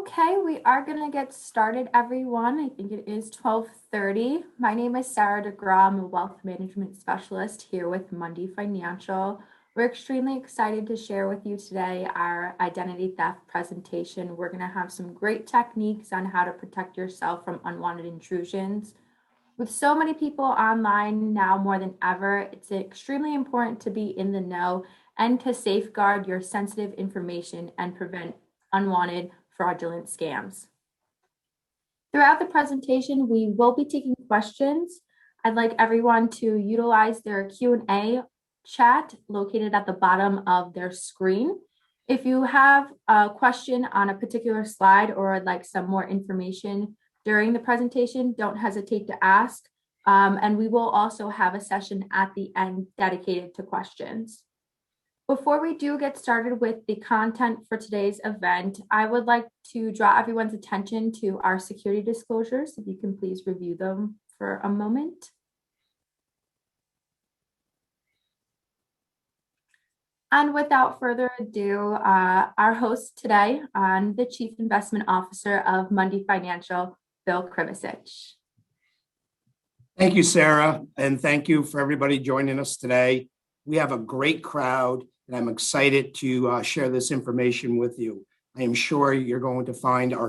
Okay, we are going to get started, everyone. I think it is 12:30. My name is Sarah DeGraw. I'm a wealth management specialist here with Mundi Financial. We're extremely excited to share with you today our identity theft presentation. We're going to have some great techniques on how to protect yourself from unwanted intrusions. With so many people online now more than ever, it's extremely important to be in the know and to safeguard your sensitive information and prevent unwanted fraudulent scams. Throughout the presentation, we will be taking questions. I'd like everyone to utilize their Q&A chat located at the bottom of their screen. If you have a question on a particular slide or would like some more information during the presentation, don't hesitate to ask. And we will also have a session at the end dedicated to questions. Before we do get started with the content for today's event, I would like to draw everyone's attention to our security disclosures. If you can please review them for a moment. And without further ado, our host today, the Chief Investment Officer of Mundi Financial, Bill Krivicic. Thank you, Sarah, and thank you for everybody joining us today. We have a great crowd, and I'm excited to share this information with you. I am sure you're going to find our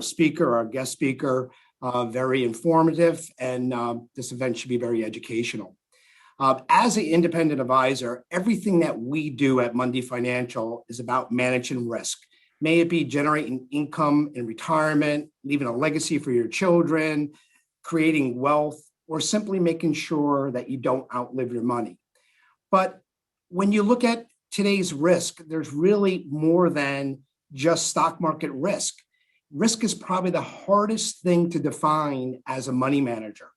guest speaker, very informative, and this event should be very educational. As an independent advisor, everything that we do at Mundi Financial is about managing risk. May it be generating income in retirement, leaving a legacy for your children, creating wealth, or simply making sure that you don't outlive your money. But when you look at today's risk, there's really more than just stock market risk. Risk is probably the hardest thing to define as a money manager.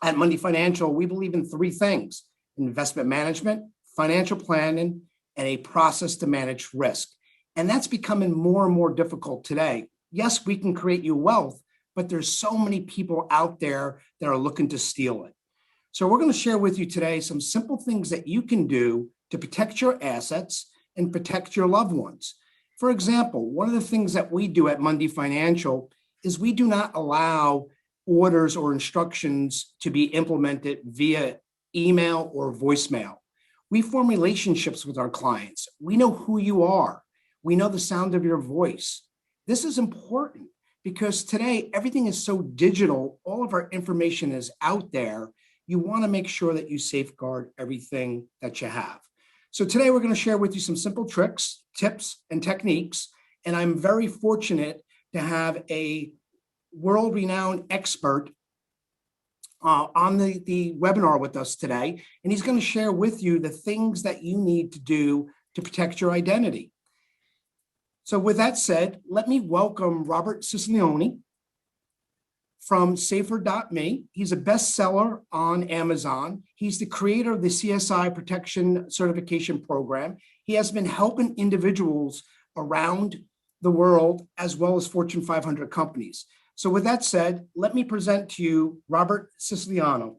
At Mundi Financial, we believe in three things: investment management, financial planning, and a process to manage risk. And that's becoming more and more difficult today. Yes, we can create you wealth, but there's so many people out there that are looking to steal it. So we're going to share with you today some simple things that you can do to protect your assets and protect your loved ones. For example, one of the things that we do at Mundi Financial is we do not allow orders or instructions to be implemented via email or voicemail. We form relationships with our clients. We know who you are. We know the sound of your voice. This is important because today everything is so digital. All of our information is out there. You want to make sure that you safeguard everything that you have. So today we're going to share with you some simple tricks, tips, and techniques. And I'm very fortunate to have a world-renowned expert on the webinar with us today. And he's going to share with you the things that you need to do to protect your identity. So with that said, let me welcome Robert Sicilioni from Safer.me. He's a bestseller on Amazon. He's the creator of the CSI Protection Certification Program. He has been helping individuals around the world as well as Fortune 500 companies. So with that said, let me present to you Robert Siciliano.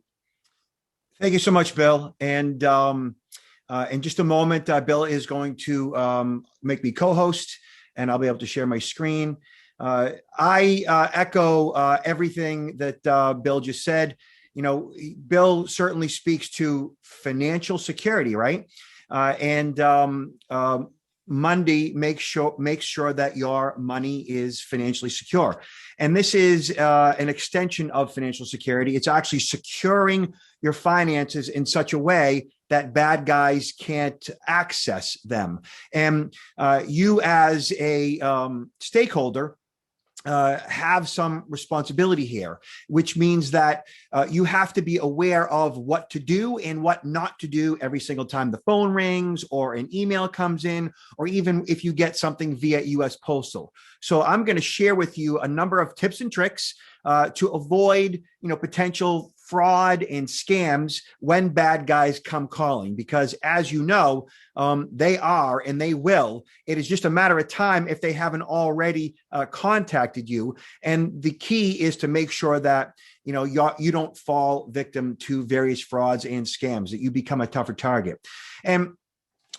Thank you so much, Bill. And in just a moment, Bill is going to make me co-host, and I'll be able to share my screen. I echo everything that Bill just said. You know, Bill certainly speaks to financial security, right? Mundi makes sure that your money is financially secure. And this is an extension of financial security. It's actually securing your finances in such a way that bad guys can't access them. And you as a stakeholder have some responsibility here, which means that you have to be aware of what to do and what not to do every single time the phone rings or an email comes in, or even if you get something via US Postal. So I'm going to share with you a number of tips and tricks to avoid, potential fraud and scams when bad guys come calling, because as you know, they are and they will. It is just a matter of time if they haven't already contacted you. And the key is to make sure that you don't fall victim to various frauds and scams, that you become a tougher target. And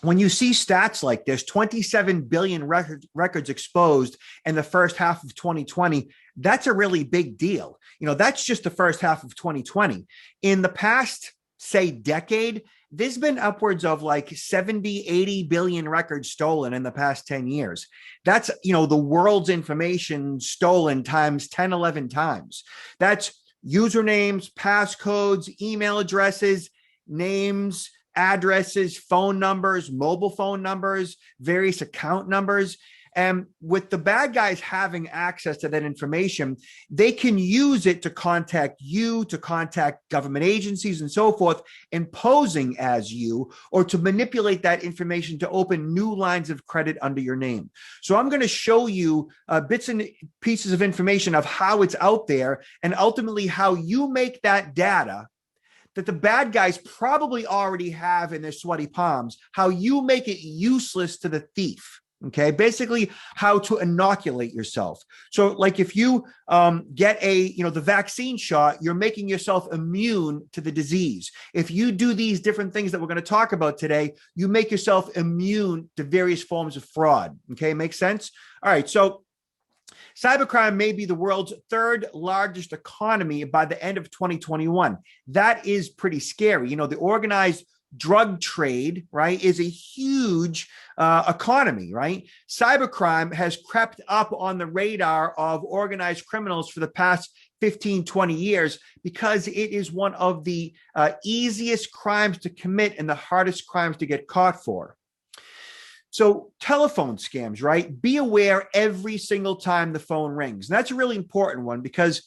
when you see stats like this, 27 billion records exposed in the first half of 2020, that's a really big deal. That's just the first half of 2020. In the past, say, decade, there's been upwards of like 70, 80 billion records stolen in the past 10 years. That's, the world's information stolen times 10, 11 times. That's usernames, passcodes, email addresses, names, addresses, phone numbers, mobile phone numbers, various account numbers. And with the bad guys having access to that information, they can use it to contact you, to contact government agencies and so forth, and posing as you, or to manipulate that information to open new lines of credit under your name. So I'm going to show you bits and pieces of information of how it's out there, and ultimately how you make that data that the bad guys probably already have in their sweaty palms, how you make it useless to the thief. Okay, basically how to inoculate yourself. So like if you get the vaccine shot, you're making yourself immune to the disease. If you do these different things that we're going to talk about today, you make yourself immune to various forms of fraud. Okay, makes sense? All right, so cybercrime may be the world's third largest economy by the end of 2021. That is pretty scary. The organized drug trade, right, is a huge economy, right? Cybercrime has crept up on the radar of organized criminals for the past 15, 20 years because it is one of the easiest crimes to commit and the hardest crimes to get caught for. So telephone scams, right? Be aware every single time the phone rings. And that's a really important one because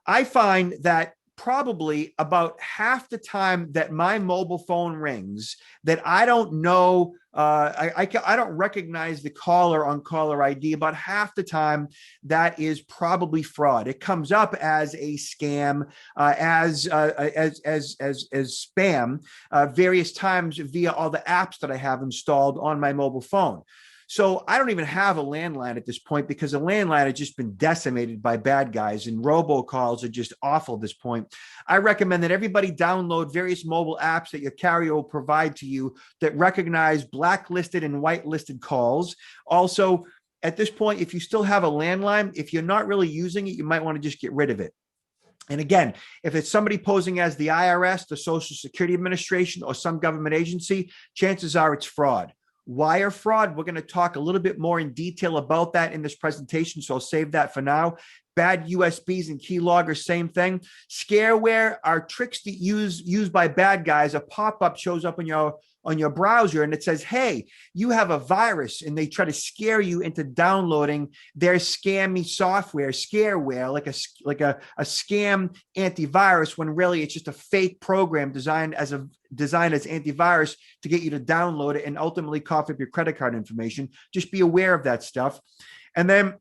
I find that probably about half the time that my mobile phone rings that I don't know, I don't recognize the caller on caller ID. About half the time that is probably fraud. It comes up as a scam, as spam, various times via all the apps that I have installed on my mobile phone. So I don't even have a landline at this point because a landline has just been decimated by bad guys, and robocalls are just awful at this point. I recommend that everybody download various mobile apps that your carrier will provide to you that recognize blacklisted and whitelisted calls. Also, at this point, if you still have a landline, if you're not really using it, you might want to just get rid of it. And again, if it's somebody posing as the IRS, the Social Security Administration, or some government agency, chances are it's fraud. Wire fraud, we're going to talk a little bit more in detail about that in this presentation, so I'll save that for now. Bad USBs and keyloggers, same thing. Scareware are tricks that used by bad guys. A pop-up shows up on your browser and it says, hey, you have a virus, and they try to scare you into downloading their scammy software, scareware, like a scam antivirus, when really it's just a fake program designed as antivirus to get you to download it and ultimately cough up your credit card information. Just be aware of that stuff. And then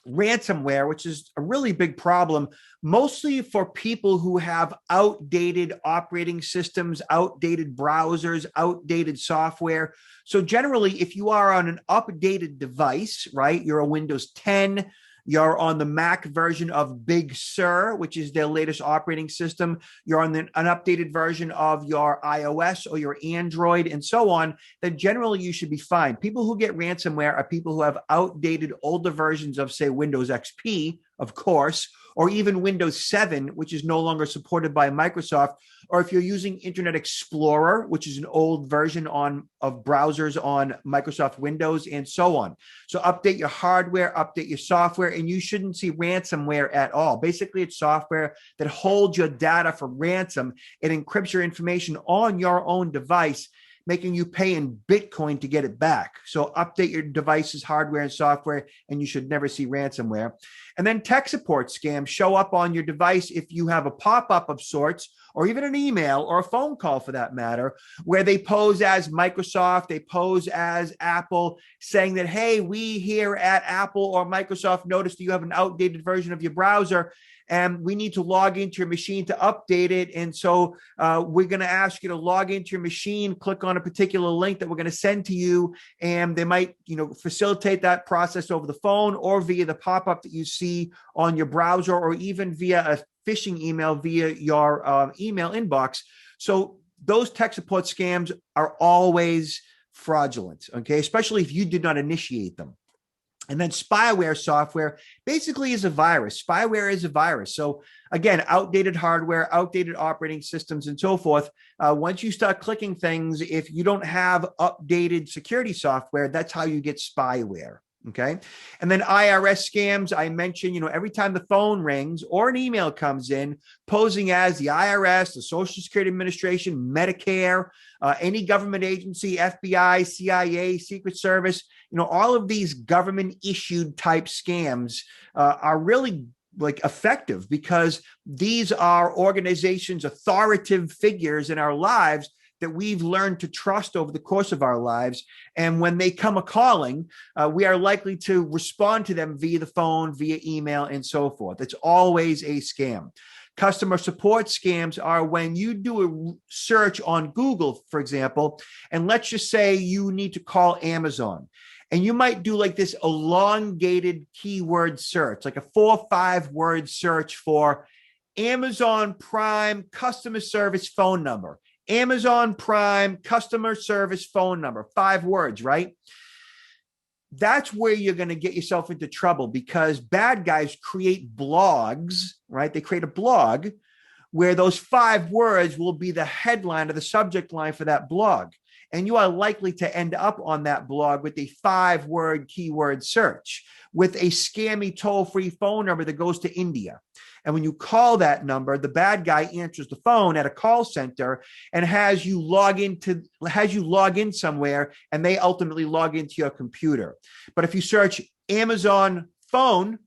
ransomware, which is a really big problem, mostly for people who have outdated operating systems, outdated browsers, outdated software. So generally, if you are on an updated device, right, you're a Windows 10, you're on the Mac version of Big Sur, which is their latest operating system. You're on an updated version of your iOS or your Android and so on, then generally you should be fine. People who get ransomware are people who have outdated older versions of, say, Windows XP, of course, or even Windows 7, which is no longer supported by Microsoft, or if you're using Internet Explorer, which is an old version of browsers on Microsoft Windows, and so on. So update your hardware, update your software, and you shouldn't see ransomware at all. Basically, it's software that holds your data for ransom. It encrypts your information on your own device, making you pay in Bitcoin to get it back. So update your device's hardware and software, and you should never see ransomware. And then tech support scams show up on your device if you have a pop-up of sorts, or even an email or a phone call for that matter, where they pose as Microsoft, they pose as Apple, saying that, hey, we here at Apple or Microsoft noticed that you have an outdated version of your browser, and we need to log into your machine to update it. And so we're going to ask you to log into your machine, click on a particular link that we're going to send to you. And they might, facilitate that process over the phone or via the pop-up that you see on your browser, or even via a phishing email via your email inbox. So those tech support scams are always fraudulent, okay, especially if you did not initiate them. And then spyware software basically is a virus. Spyware is a virus. So again, outdated hardware, outdated operating systems, and so forth. Once you start clicking things, if you don't have updated security software, that's how you get spyware. Okay. And then IRS scams, I mentioned, every time the phone rings or an email comes in posing as the IRS, the Social Security Administration, Medicare, any government agency, FBI, CIA, Secret Service, all of these government issued type scams are really like effective because these are organizations, authoritative figures in our lives that we've learned to trust over the course of our lives. And when they come a calling, we are likely to respond to them via the phone, via email, and so forth. It's always a scam. Customer support scams are when you do a search on Google, for example, and let's just say you need to call Amazon. And you might do like this elongated keyword search, like a 4 or 5 word search for Amazon Prime customer service phone number. Amazon Prime customer service phone number, 5 words, right? That's where you're going to get yourself into trouble because bad guys create blogs, right? They create a blog where those 5 words will be the headline or the subject line for that blog. And you are likely to end up on that blog with a 5-word keyword search with a scammy toll-free phone number that goes to India. And when you call that number, the bad guy answers the phone at a call center and has you log in somewhere, and they ultimately log into your computer. But if you search Amazon phone,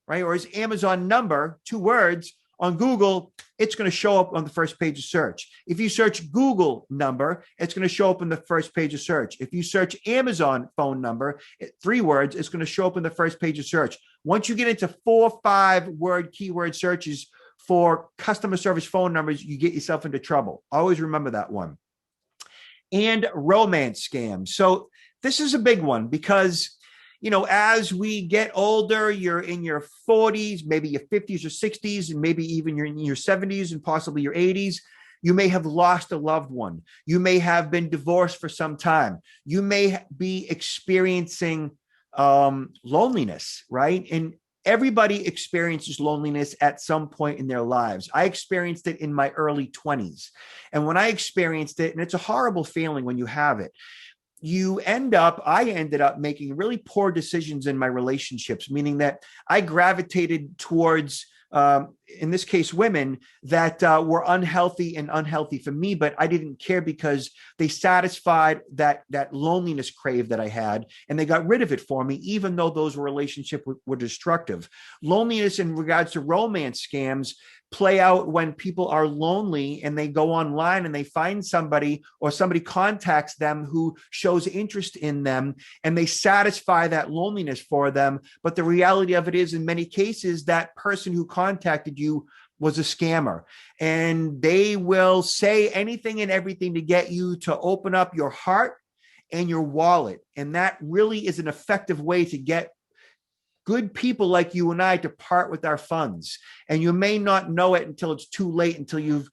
right, or is Amazon number, 2 words, on Google, it's going to show up on the first page of search. If you search Google number, it's going to show up in the first page of search. If you search Amazon phone number, 3 words, it's going to show up in the first page of search. Once you get into 4 or 5 word keyword searches for customer service phone numbers, you get yourself into trouble. Always remember that one. And romance scams. So this is a big one because as we get older, you're in your 40s, maybe your 50s or 60s, and maybe even you're in your 70s and possibly your 80s. You may have lost a loved one. You may have been divorced for some time. You may be experiencing loneliness, right? And everybody experiences loneliness at some point in their lives. I experienced it in my early 20s. And when I experienced it, and it's a horrible feeling when you have it, I ended up making really poor decisions in my relationships, meaning that I gravitated towards, in this case, women that were unhealthy for me, but I didn't care because they satisfied that loneliness crave that I had, and they got rid of it for me, even though those relationships were destructive. Loneliness in regards to romance scams play out when people are lonely and they go online and they find somebody or somebody contacts them who shows interest in them and they satisfy that loneliness for them. But the reality of it is, in many cases, that person who contacted you was a scammer, and they will say anything and everything to get you to open up your heart and your wallet. And that really is an effective way to get good people like you and I to part with our funds. And you may not know it until it's too late, until you've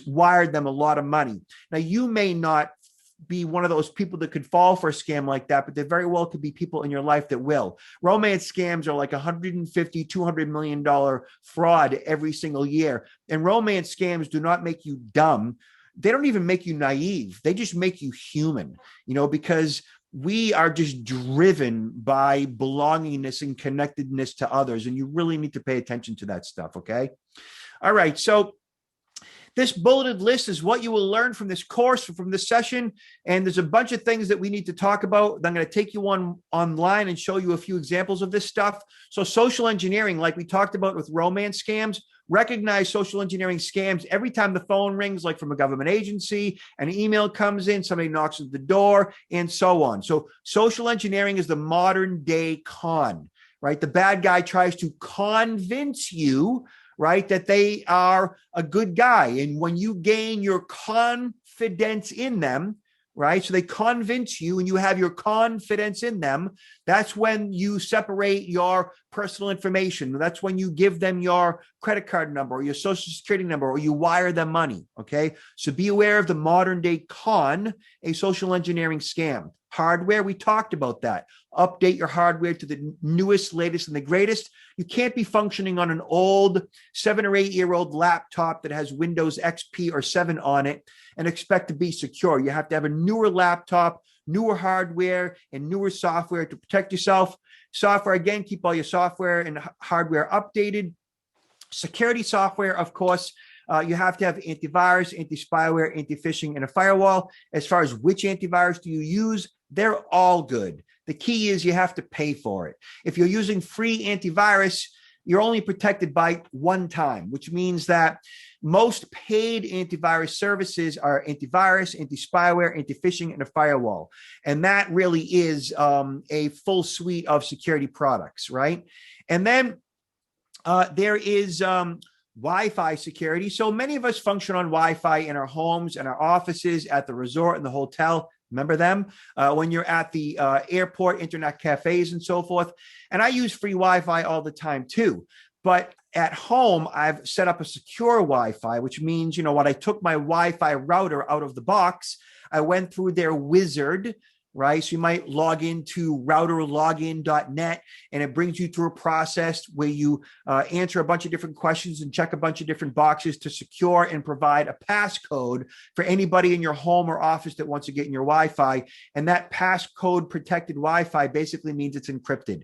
wired them a lot of money. Now, you may not be one of those people that could fall for a scam like that, but there very well could be people in your life that will. Romance scams are like $150, $200 million fraud every single year. And romance scams do not make you dumb. They don't even make you naive. They just make you human, because we are just driven by belongingness and connectedness to others. And you really need to pay attention to that stuff. Okay. All right. So this bulleted list is what you will learn from this course, from this session. And there's a bunch of things that we need to talk about. I'm going to take you online and show you a few examples of this stuff. So social engineering, like we talked about with romance scams, recognize social engineering scams every time the phone rings, like from a government agency, an email comes in, somebody knocks at the door, and so on. So social engineering is the modern day con, right? The bad guy tries to convince you, right, that they are a good guy. And when you gain your confidence in them, right? So they convince you and you have your confidence in them. That's when you separate your personal information. That's when you give them your credit card number or your social security number, or you wire them money. Okay. So be aware of the modern day con, a social engineering scam. Hardware, we talked about that. Update your hardware to the newest, latest, and the greatest. You can't be functioning on an old 7 or 8 year old laptop that has Windows XP or 7 on it and expect to be secure. You have to have a newer laptop, newer hardware, and newer software to protect yourself. Software, again, keep all your software and hardware updated. Security software, of course, you have to have antivirus, anti-spyware, anti-phishing, and a firewall. As far as which antivirus do you use, they're all good. The key is you have to pay for it. If you're using free antivirus, you're only protected by one time, which means that most paid antivirus services are antivirus, anti-spyware, anti-phishing, and a firewall. And that really is a full suite of security products, right? And then there is Wi-Fi security. So many of us function on Wi-Fi in our homes, in our offices, at the resort, in the hotel. Remember them? When you're at the airport, internet cafes, and so forth. And I use free Wi-Fi all the time too. But at home, I've set up a secure Wi-Fi, which means, you know, when I took my Wi-Fi router out of the box, I went through their wizard, right? So you might log into routerlogin.net, and it brings you through a process where you answer a bunch of different questions and check a bunch of different boxes to secure and provide a passcode for anybody in your home or office that wants to get in your Wi-Fi. And that passcode protected Wi-Fi basically means it's encrypted.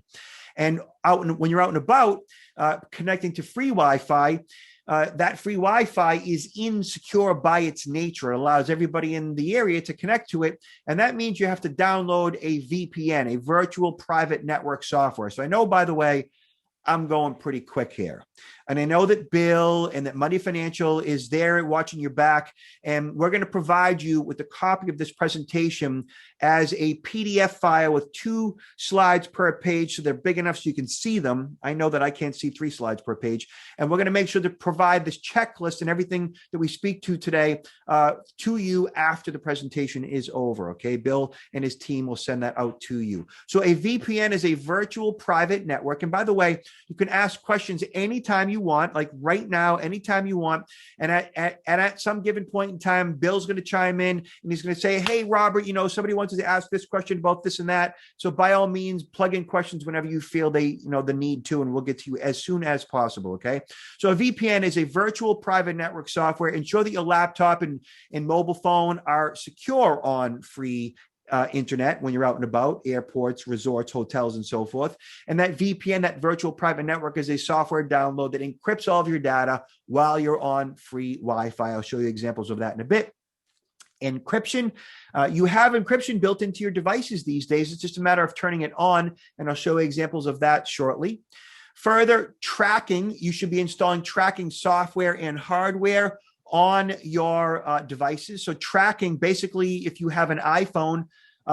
And when you're out and about connecting to free Wi-Fi, that free Wi-Fi is insecure by its nature. It allows everybody in the area to connect to it. And that means you have to download a VPN, a virtual private network software. So I know, by the way, I'm going pretty quick here. And I know that Bill and that Mundi Financial is there watching your back. And we're going to provide you with a copy of this presentation as a PDF file with 2 slides per page. So they're big enough so you can see them. I know that I can't see 3 slides per page. And we're going to make sure to provide this checklist and everything that we speak to today to you after the presentation is over. Okay. Bill and his team will send that out to you. So a VPN is a virtual private network. And by the way, you can ask questions anytime you want, like right now, anytime you want. And at some given point in time, Bill's going to chime in and he's going to say, hey, Robert, you know, somebody wants to ask this question about this and that. So by all means, plug in questions whenever you feel the need to, and we'll get to you as soon as possible. Okay. So a VPN is a virtual private network software. Ensure that your laptop and mobile phone are secure on free internet when you're out and about, airports, resorts, hotels, and so forth. And that VPN, that virtual private network, is a software download that encrypts all of your data while you're on free Wi-Fi. I'll show you examples of that in a bit. Encryption, you have encryption built into your devices these days. It's just a matter of turning it on, and I'll show you examples of that shortly. Further, tracking, you should be installing tracking software and hardware on your devices. So tracking, basically, if you have an iPhone,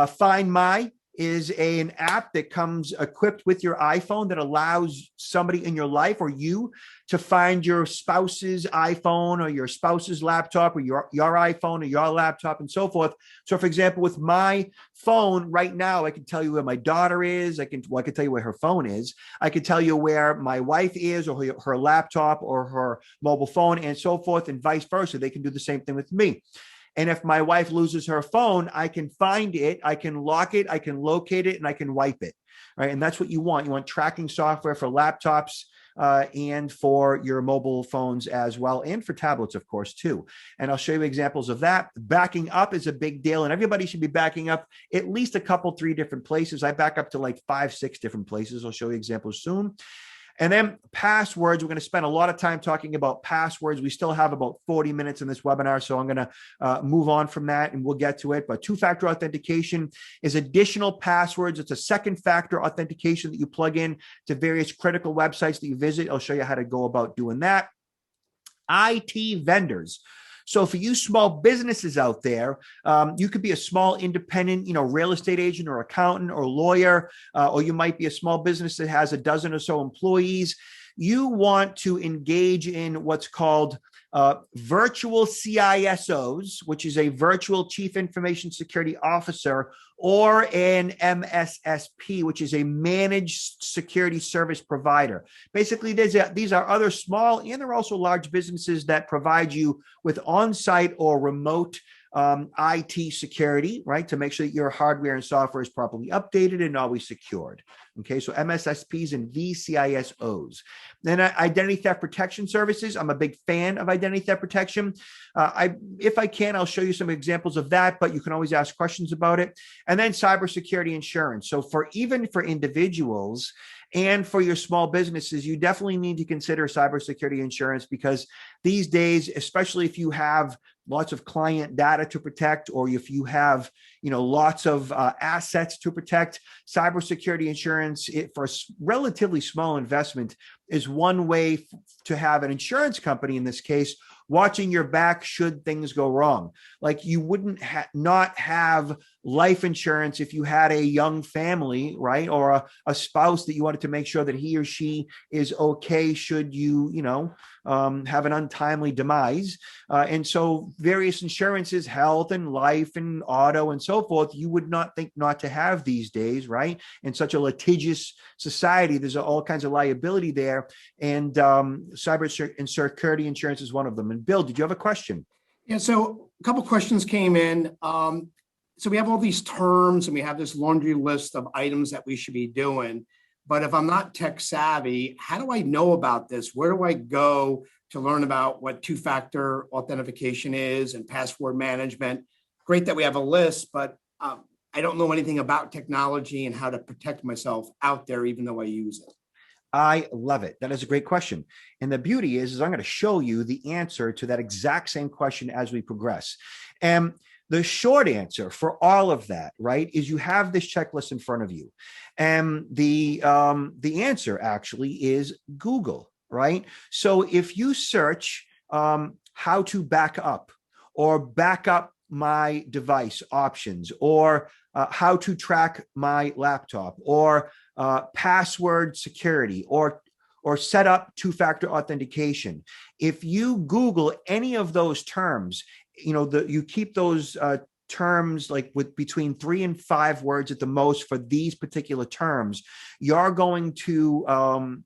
Find My is an app that comes equipped with your iPhone that allows somebody in your life or you to find your spouse's iPhone or your spouse's laptop or your iPhone or your laptop and so forth. So for example, with my phone right now, I can tell you where my daughter is. I can tell you where her phone is. I can tell you where my wife is, or her laptop or her mobile phone, and so forth, and vice versa. They can do the same thing with me. And if my wife loses her phone, I can find it, I can lock it, I can locate it, and I can wipe it, right? And that's what you want. You want tracking software for laptops and for your mobile phones as well, and for tablets, of course, too. And I'll show you examples of that. Backing up is a big deal, and everybody should be backing up at least a couple, 3 different places. I back up to like 5, 6 different places. I'll show you examples soon. And then passwords, we're going to spend a lot of time talking about passwords. We still have about 40 minutes in this webinar, so I'm going to move on from that and we'll get to it. But 2-factor authentication is additional passwords. It's a second-factor authentication that you plug in to various critical websites that you visit. I'll show you how to go about doing that. IT vendors. So for you small businesses out there, you could be a small independent, real estate agent or accountant or lawyer, or you might be a small business that has a dozen or so employees. You want to engage in what's called virtual CISOs, which is a virtual chief information security officer, or an MSSP, which is a managed security service provider. Basically, these are other small and they're also large businesses that provide you with on-site or remote IT security, right? To make sure that your hardware and software is properly updated and always secured. Okay, so MSSPs and VCISOs. Then identity theft protection services. I'm a big fan of identity theft protection. If I can, I'll show you some examples of that, but you can always ask questions about it. And then cybersecurity insurance. So even for individuals and for your small businesses, you definitely need to consider cybersecurity insurance, because these days, especially if you have lots of client data to protect, or if you have, lots of assets to protect, cybersecurity insurance for a relatively small investment is one way to have an insurance company, in this case, watching your back should things go wrong. Like you wouldn't not have life insurance if you had a young family, right? Or a spouse that you wanted to make sure that he or she is okay should you, have an untimely demise. And so various insurances, health and life and auto and so forth, you would not think not to have these days, right? In such a litigious society, there's all kinds of liability there. And cyber and security insurance is one of them. And Bill, did you have a question? Yeah, so a couple questions came in. So we have all these terms and we have this laundry list of items that we should be doing. But if I'm not tech savvy, how do I know about this? Where do I go to learn about what two-factor authentication is and password management? Great that we have a list, but I don't know anything about technology and how to protect myself out there, even though I use it. I love it. That is a great question. And the beauty is I'm going to show you the answer to that exact same question as we progress. And the short answer for all of that, right, is you have this checklist in front of you. And the answer actually is Google, right? So if you search how to back up or back up my device options, or how to track my laptop, or password security, or set up two-factor authentication. If you Google any of those terms, you keep those terms like with between 3 and 5 words at the most for these particular terms, you're going to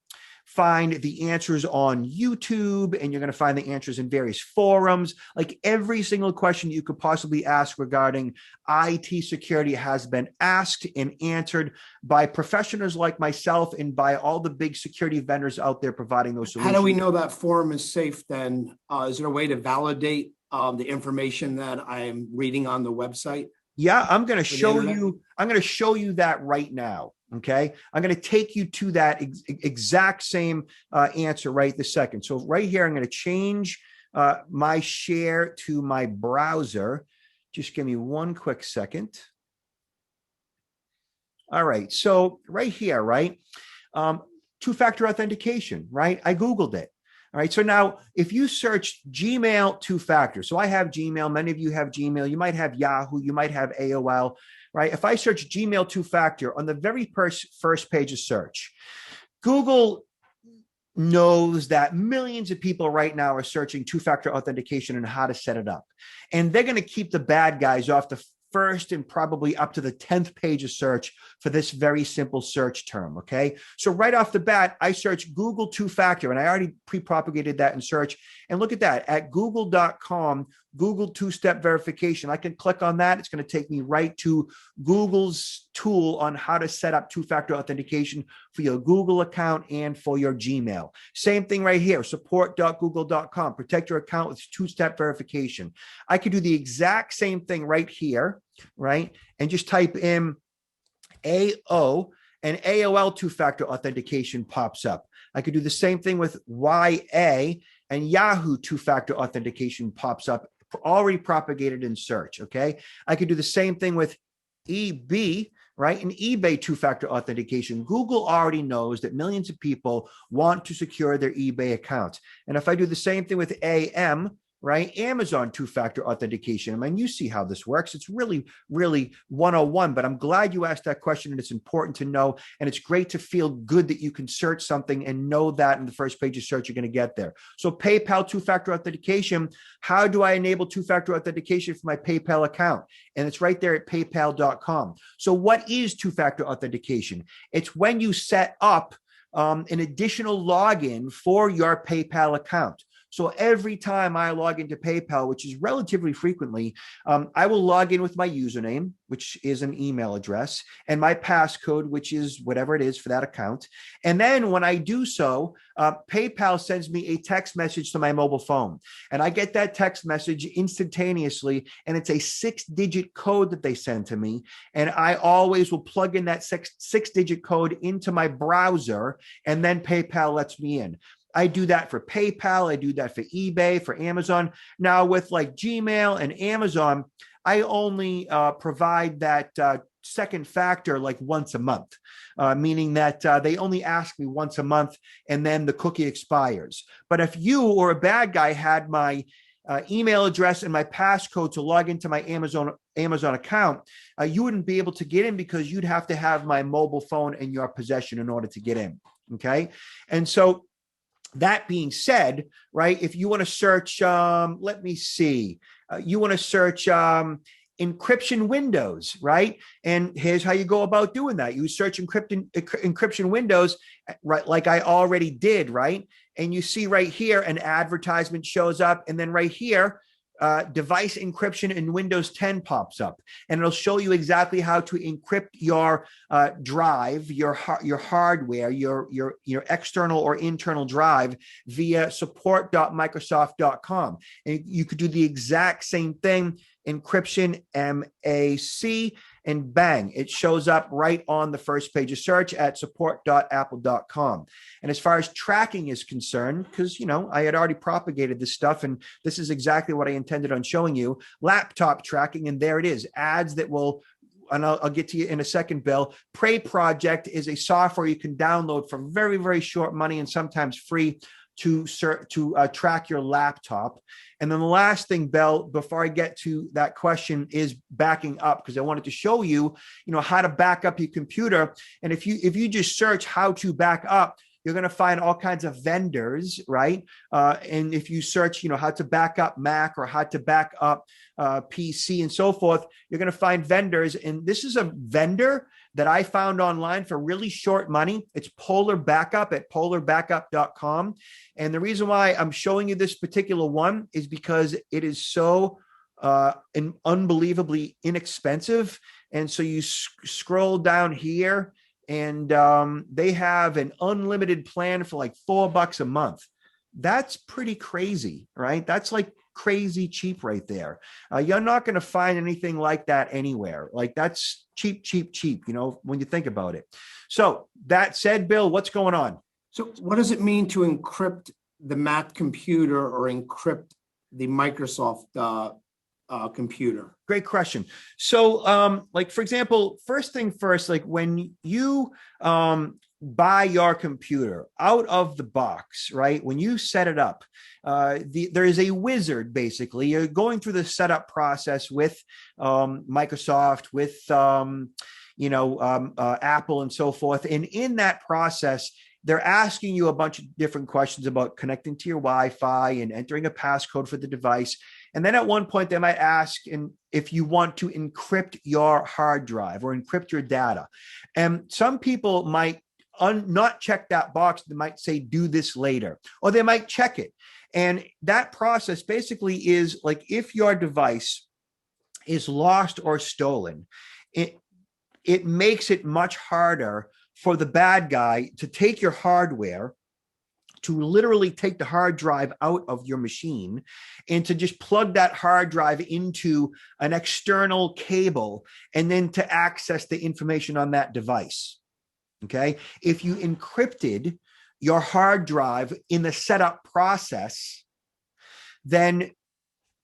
find the answers on YouTube, and you're going to find the answers in various forums. Like every single question you could possibly ask regarding IT security has been asked and answered by professionals like myself and by all the big security vendors out there providing those solutions. How do we know that forum is safe then? Is there a way to validate the information that I'm reading on the website? Yeah, I'm going to show you. I'm going to show you that right now. Okay, I'm going to take you to that exact same answer right this second. So right here, I'm going to change my share to my browser. Just give me one quick second. All right, so right here, right, two-factor authentication, right? I Googled it. All right, so now if you search Gmail two-factor, so I have Gmail, many of you have Gmail, you might have Yahoo, you might have AOL, right? If I search Gmail two-factor on the very first page of search, Google knows that millions of people right now are searching two-factor authentication and how to set it up. And they're going to keep the bad guys off the first and probably up to the 10th page of search for this very simple search term, okay? So right off the bat, I search Google two-factor, and I already pre-propagated that in search. And look at that, at google.com, Google two-step verification. I can click on that. It's going to take me right to Google's tool on how to set up two-factor authentication for your Google account and for your Gmail. Same thing right here, support.google.com. Protect your account with two-step verification. I could do the exact same thing right here, right? And just type in AO, and AOL two-factor authentication pops up. I could do the same thing with YA, and Yahoo two-factor authentication pops up, already propagated in search, okay? I could do the same thing with EB, right? And eBay two-factor authentication. Google already knows that millions of people want to secure their eBay accounts. And if I do the same thing with AM, right? Amazon two-factor authentication. I mean, you see how this works. It's really, really 101, but I'm glad you asked that question, and it's important to know. And it's great to feel good that you can search something and know that in the first page of search, you're going to get there. So PayPal two-factor authentication. How do I enable two-factor authentication for my PayPal account? And it's right there at paypal.com. So what is two-factor authentication? It's when you set up an additional login for your PayPal account. So every time I log into PayPal, which is relatively frequently, I will log in with my username, which is an email address, and my passcode, which is whatever it is for that account. And then when I do so, PayPal sends me a text message to my mobile phone. And I get that text message instantaneously, and it's a 6-digit code that they send to me. And I always will plug in that six-digit code into my browser, and then PayPal lets me in. I do that for PayPal. I do that for eBay, for Amazon. Now with like Gmail and Amazon, I only provide that second factor like once a month, meaning that they only ask me once a month and then the cookie expires. But if you or a bad guy had my email address and my passcode to log into my Amazon account, you wouldn't be able to get in because you'd have to have my mobile phone in your possession in order to get in. Okay. And so that being said, right, if you want to search, let me see, you want to search encryption windows, right? And here's how you go about doing that. You search encryption windows, right, like I already did, right? And you see right here, an advertisement shows up. And then right here, device encryption in Windows 10 pops up, and it'll show you exactly how to encrypt your drive, your hardware, your external or internal drive via support.microsoft.com. And you could do the exact same thing, encryption, MAC, and bang, it shows up right on the first page of search at support.apple.com. And as far as tracking is concerned, because, I had already propagated this stuff, and this is exactly what I intended on showing you, laptop tracking, and there it is, ads that will, and I'll get to you in a second, Bill. Prey Project is a software you can download for very, very short money and sometimes free to track your laptop. And then the last thing, Bill, before I get to that question, is backing up, because I wanted to show you, how to back up your computer. And if you just search how to back up, you're going to find all kinds of vendors, right? And if you search, how to back up Mac or how to back up PC and so forth, you're going to find vendors. And this is a vendor that I found online for really short money. It's Polar Backup at polarbackup.com. And the reason why I'm showing you this particular one is because it is so unbelievably inexpensive. And so you scroll down here, and they have an unlimited plan for like $4 a month. That's pretty crazy, right? That's like crazy cheap right there. You're not going to find anything like that anywhere. Like, that's cheap, when you think about it. So that said, Bill, what's going on? So what does it mean to encrypt the Mac computer or encrypt the Microsoft computer? Great question. So, like, for example, first thing first, like when you buy your computer out of the box, right? When you set it up, there is a wizard, basically. You're going through the setup process with Microsoft, with Apple and so forth. And in that process, they're asking you a bunch of different questions about connecting to your Wi-Fi and entering a passcode for the device. And then at one point, they might ask if you want to encrypt your hard drive or encrypt your data. And some people might not check that box. They might say, do this later, or they might check it. And that process basically is like, if your device is lost or stolen, it makes it much harder for the bad guy to take your hardware, to literally take the hard drive out of your machine, and to just plug that hard drive into an external cable, and then to access the information on that device. Okay. If you encrypted your hard drive in the setup process, then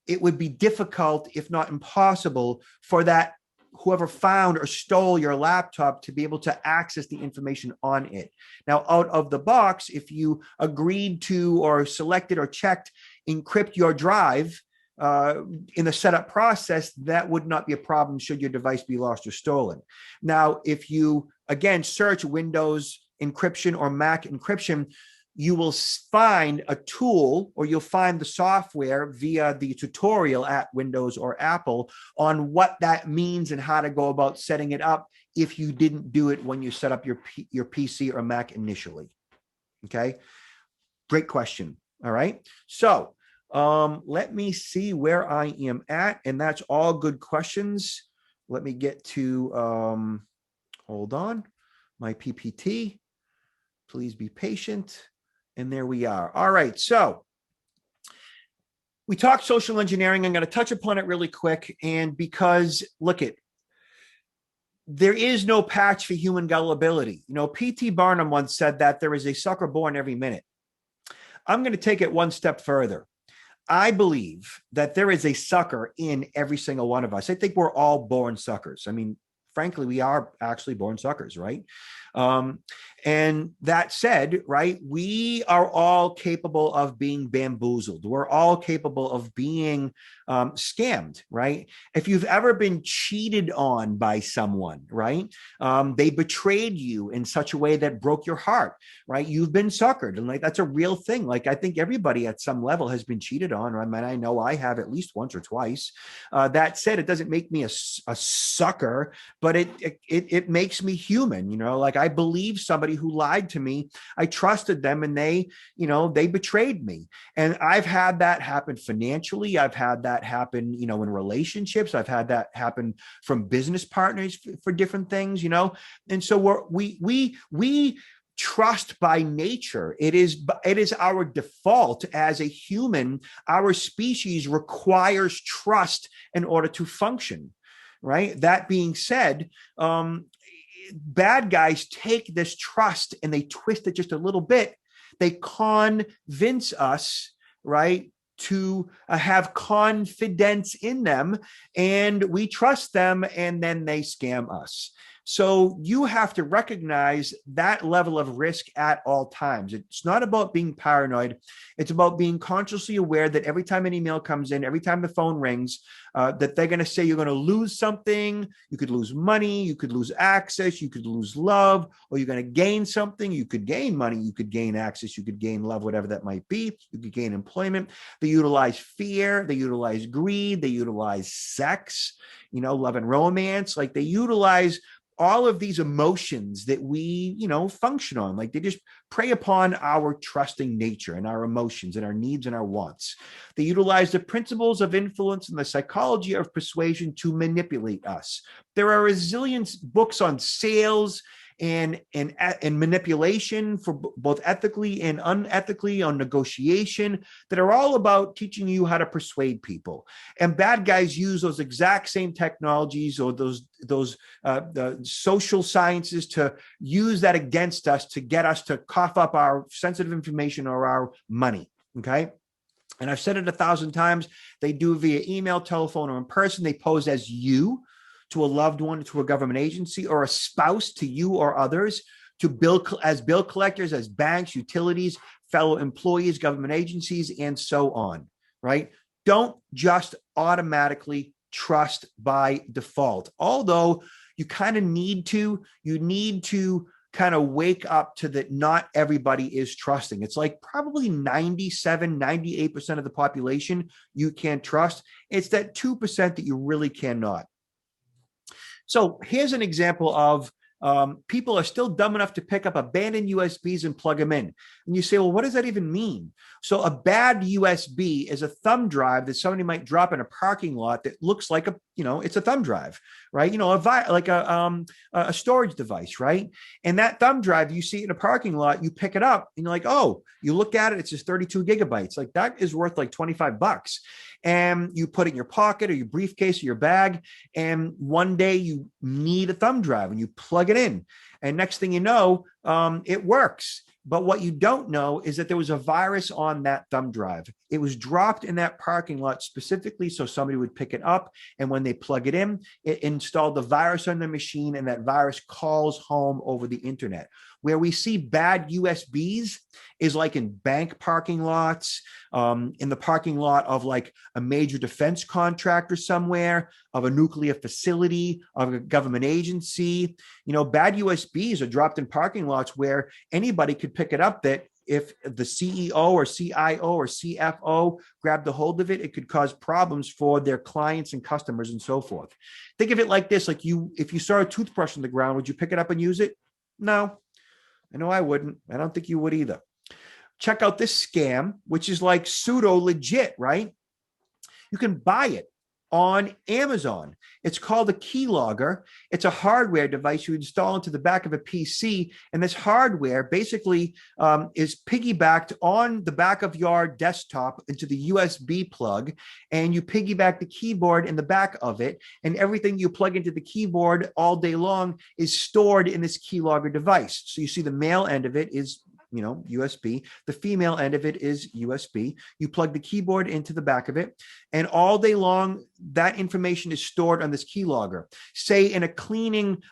it would be difficult, if not impossible, for that whoever found or stole your laptop to be able to access the information on it. Now, out of the box, if you agreed to or selected or checked encrypt your drive in the setup process, that would not be a problem should your device be lost or stolen. Now, if you, again, search Windows encryption or Mac encryption, you will find a tool, or you'll find the software via the tutorial at Windows or Apple on what that means and how to go about setting it up if you didn't do it when you set up your PC or Mac initially. Okay, great question. All right, so let me see where I am at, and that's all good questions. Let me get to, hold on, my PPT. Please be patient. And there we are. All right, so we talked social engineering. I'm going to touch upon it really quick, and because look it, there is no patch for human gullibility. You know, P.T. Barnum once said that there is a sucker born every minute. I'm going to take it one step further. I believe that there is a sucker in every single one of us. I think we're all born suckers. I mean, frankly, we are actually born suckers, right? And that said, right, we are all capable of being bamboozled. We're all capable of being scammed, right? If you've ever been cheated on by someone, right, they betrayed you in such a way that broke your heart, right? You've been suckered, and like that's a real thing. Like I think everybody at some level has been cheated on. I mean, I know I have at least once or twice. That said, it doesn't make me a sucker, but it makes me human. You know, like I believe somebody who lied to me. I trusted them, and they betrayed me. And I've had that happen financially. I've had that happen, in relationships. I've had that happen from business partners for different things, And so we trust by nature. It is our default as a human. Our species requires trust in order to function. Right. That being said, bad guys take this trust and they twist it just a little bit. They convince us, right, to have confidence in them, and we trust them, and then they scam us. So you have to recognize that level of risk at all times. It's not about being paranoid. It's about being consciously aware that every time an email comes in, every time the phone rings, that they're going to say you're going to lose something. You could lose money. You could lose access. You could lose love, or you're going to gain something. You could gain money. You could gain access. You could gain love, whatever that might be. You could gain employment. They utilize fear. They utilize greed. They utilize sex, love and romance. Like they utilize all of these emotions that we, function on. Like they just prey upon our trusting nature and our emotions and our needs and our wants. They utilize the principles of influence and the psychology of persuasion to manipulate us. There are a zillion books on sales and manipulation for both ethically and unethically, on negotiation, that are all about teaching you how to persuade people. And bad guys use those exact same technologies or those the social sciences to use that against us, to get us to cough up our sensitive information or our money. Okay. And I've said it 1,000 times. They do via email, telephone, or in person. They pose as you to a loved one, to a government agency, or a spouse to you or others, to bill collectors, as banks, utilities, fellow employees, government agencies, and so on, right? Don't just automatically trust by default. Although you kind of need to kind of wake up to that not everybody is trusting. It's like probably 98% of the population you can't trust. It's that 2% that you really cannot. So here's an example of people are still dumb enough to pick up abandoned USBs and plug them in. And you say, well, what does that even mean? So a bad USB is a thumb drive that somebody might drop in a parking lot that looks like it's a thumb drive, right? A storage device, right? And that thumb drive, you see it in a parking lot, you pick it up and you're like, oh, you look at it, it's just 32 gigabytes. Like that is worth like $25. And you put it in your pocket or your briefcase or your bag. And one day you need a thumb drive and you plug it in. And next thing you know, it works. But what you don't know is that there was a virus on that thumb drive. It was dropped in that parking lot specifically so somebody would pick it up. And when they plug it in, it installed the virus on the machine, and that virus calls home over the internet. Where we see bad USBs is like in bank parking lots, in the parking lot of like a major defense contractor somewhere, of a nuclear facility, of a government agency. Bad USBs are dropped in parking lots where anybody could pick it up, that if the CEO or CIO or CFO grabbed a hold of it, it could cause problems for their clients and customers and so forth. Think of it like this, like if you saw a toothbrush on the ground, would you pick it up and use it? No, I know I wouldn't. I don't think you would either. Check out this scam, which is like pseudo legit, right? You can buy it on Amazon. It's called a keylogger. It's a hardware device you install into the back of a PC. And this hardware basically is piggybacked on the back of your desktop into the USB plug. And you piggyback the keyboard in the back of it. And everything you plug into the keyboard all day long is stored in this keylogger device. So you see the male end of it is USB. The female end of it is USB. You plug the keyboard into the back of it, and all day long, that information is stored on this keylogger. Say in a cleaning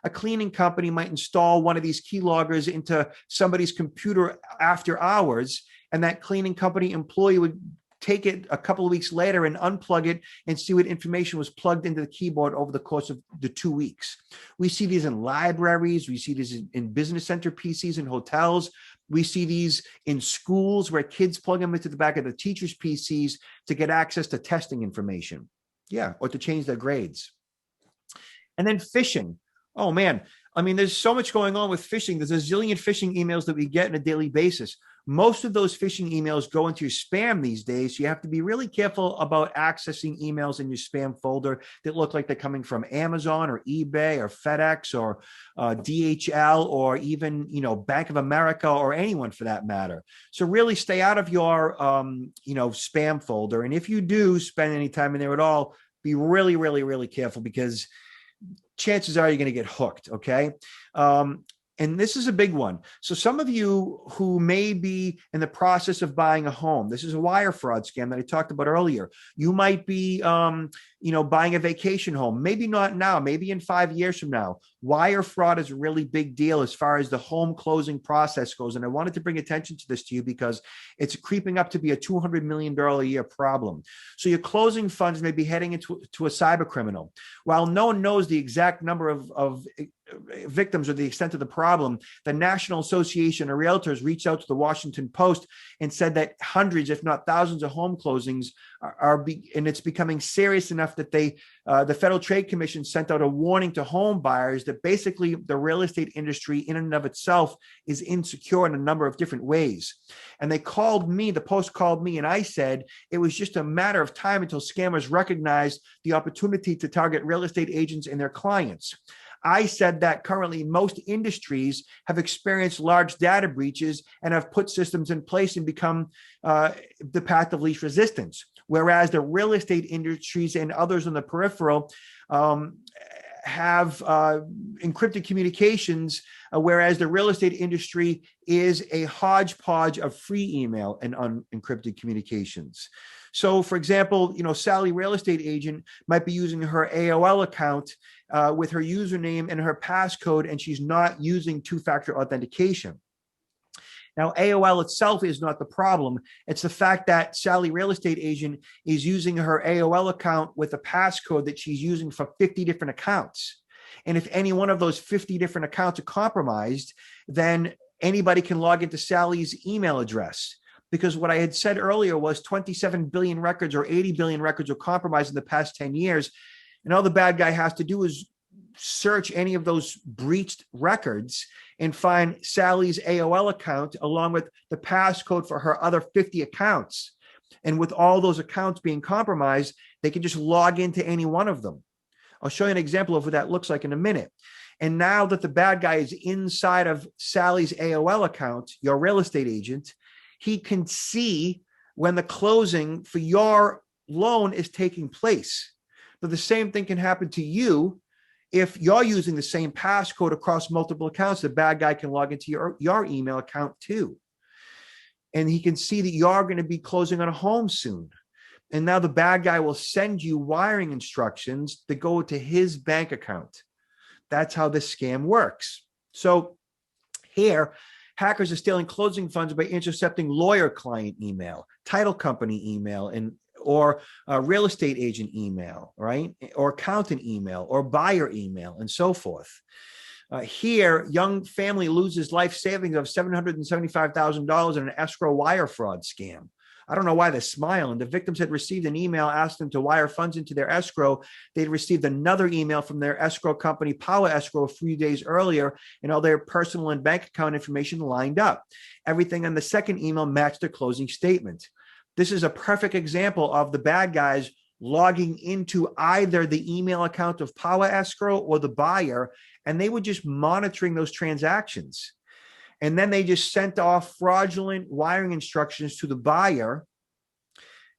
company might install one of these keyloggers into somebody's computer after hours, and that cleaning company employee would take it a couple of weeks later and unplug it and see what information was plugged into the keyboard over the course of the 2 weeks. We see these in libraries. We see these in business center PCs and hotels. We see these in schools where kids plug them into the back of the teachers' PCs to get access to testing information. Yeah, or to change their grades. And then phishing. Oh, man. I mean, there's so much going on with phishing. There's a zillion phishing emails that we get on a daily basis. Most of those phishing emails go into your spam these days. So you have to be really careful about accessing emails in your spam folder that look like they're coming from Amazon or eBay or FedEx or DHL or even, Bank of America or anyone for that matter. So really stay out of your, spam folder. And if you do spend any time in there at all, be really, really, really careful, because chances are you're going to get hooked. Okay. And this is a big one. So some of you who may be in the process of buying a home, this is a wire fraud scam that I talked about earlier. You might be, buying a vacation home, maybe not now, maybe in 5 years from now. Wire fraud is a really big deal as far as the home closing process goes. And I wanted to bring attention to this to you because it's creeping up to be a $200 million a year problem. So your closing funds may be heading into a cyber criminal. While no one knows the exact number of victims or the extent of the problem, the National Association of Realtors reached out to the Washington Post and said that hundreds, if not thousands, of home closings and it's becoming serious enough that the Federal Trade Commission sent out a warning to home buyers that basically the real estate industry in and of itself is insecure in a number of different ways. And the Post called me, and I said it was just a matter of time until scammers recognized the opportunity to target real estate agents and their clients. I said that currently most industries have experienced large data breaches and have put systems in place and become the path of least resistance. Whereas the real estate industries and others on the peripheral have encrypted communications, whereas the real estate industry is a hodgepodge of free email and unencrypted communications. So, for example, Sally Real Estate Agent might be using her AOL account with her username and her passcode, and she's not using two-factor authentication. Now, AOL itself is not the problem. It's the fact that Sally Real Estate Agent is using her AOL account with a passcode that she's using for 50 different accounts. And if any one of those 50 different accounts are compromised, then anybody can log into Sally's email address. Because what I had said earlier was 27 billion records or 80 billion records were compromised in the past 10 years. And all the bad guy has to do is search any of those breached records and find Sally's AOL account along with the passcode for her other 50 accounts. And with all those accounts being compromised, they can just log into any one of them. I'll show you an example of what that looks like in a minute. And now that the bad guy is inside of Sally's AOL account, your real estate agent, he can see when the closing for your loan is taking place. But the same thing can happen to you. If you're using the same passcode across multiple accounts, the bad guy can log into your email account too. And he can see that you're going to be closing on a home soon. And now the bad guy will send you wiring instructions that go to his bank account. That's how this scam works. So Here, hackers are stealing closing funds by intercepting lawyer client email, title company email, or real estate agent email, right? Or accountant email, or buyer email, and so forth. Here, young family loses life savings of $775,000 in an escrow wire fraud scam. I don't know why they're smiling. The victims had received an email asking them to wire funds into their escrow. They'd received another email from their escrow company, Power Escrow, a few days earlier, and all their personal and bank account information lined up. Everything on the second email matched their closing statement. This is a perfect example of the bad guys logging into either the email account of Power Escrow or the buyer, and they were just monitoring those transactions. And then they just sent off fraudulent wiring instructions to the buyer.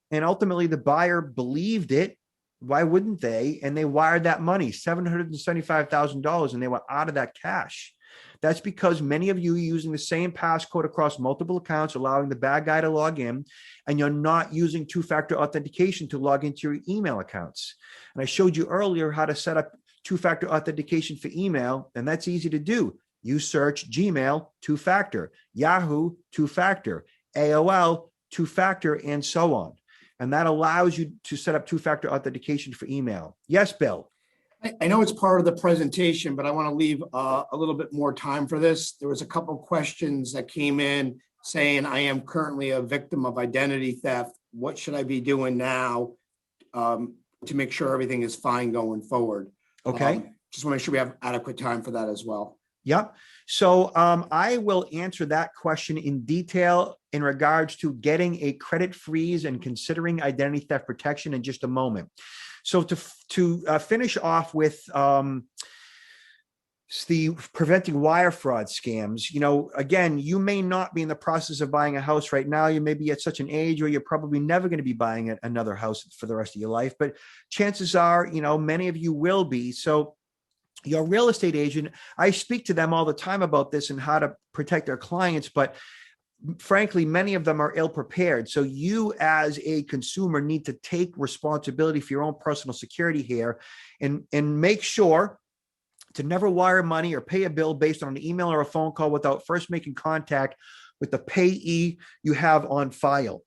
And ultimately, the buyer believed it. Why wouldn't they? And they wired that money, $775,000, and they were out of that cash. That's because many of you are using the same passcode across multiple accounts, allowing the bad guy to log in, and you're not using two-factor authentication to log into your email accounts. And I showed you earlier how to set up two-factor authentication for email, and that's easy to do. You search Gmail, two-factor, Yahoo, two-factor, AOL, two-factor, and so on. And that allows you to set up two-factor authentication for email. Yes, Bill. I know it's part of the presentation, but I want to leave a little bit more time for this. There was a couple of questions that came in saying, I am currently a victim of identity theft. What should I be doing now to make sure everything is fine going forward? Okay. Just want to make sure we have adequate time for that as well. Yep. So I will answer that question in detail in regards to getting a credit freeze and considering identity theft protection in just a moment. So to finish off with the preventing wire fraud scams, again, you may not be in the process of buying a house right now. You may be at such an age where you're probably never going to be buying another house for the rest of your life. But chances are, many of you will be. So your real estate agent, I speak to them all the time about this and how to protect their clients, but frankly, many of them are ill prepared. So you as a consumer need to take responsibility for your own personal security here and make sure to never wire money or pay a bill based on an email or a phone call without first making contact with the payee you have on file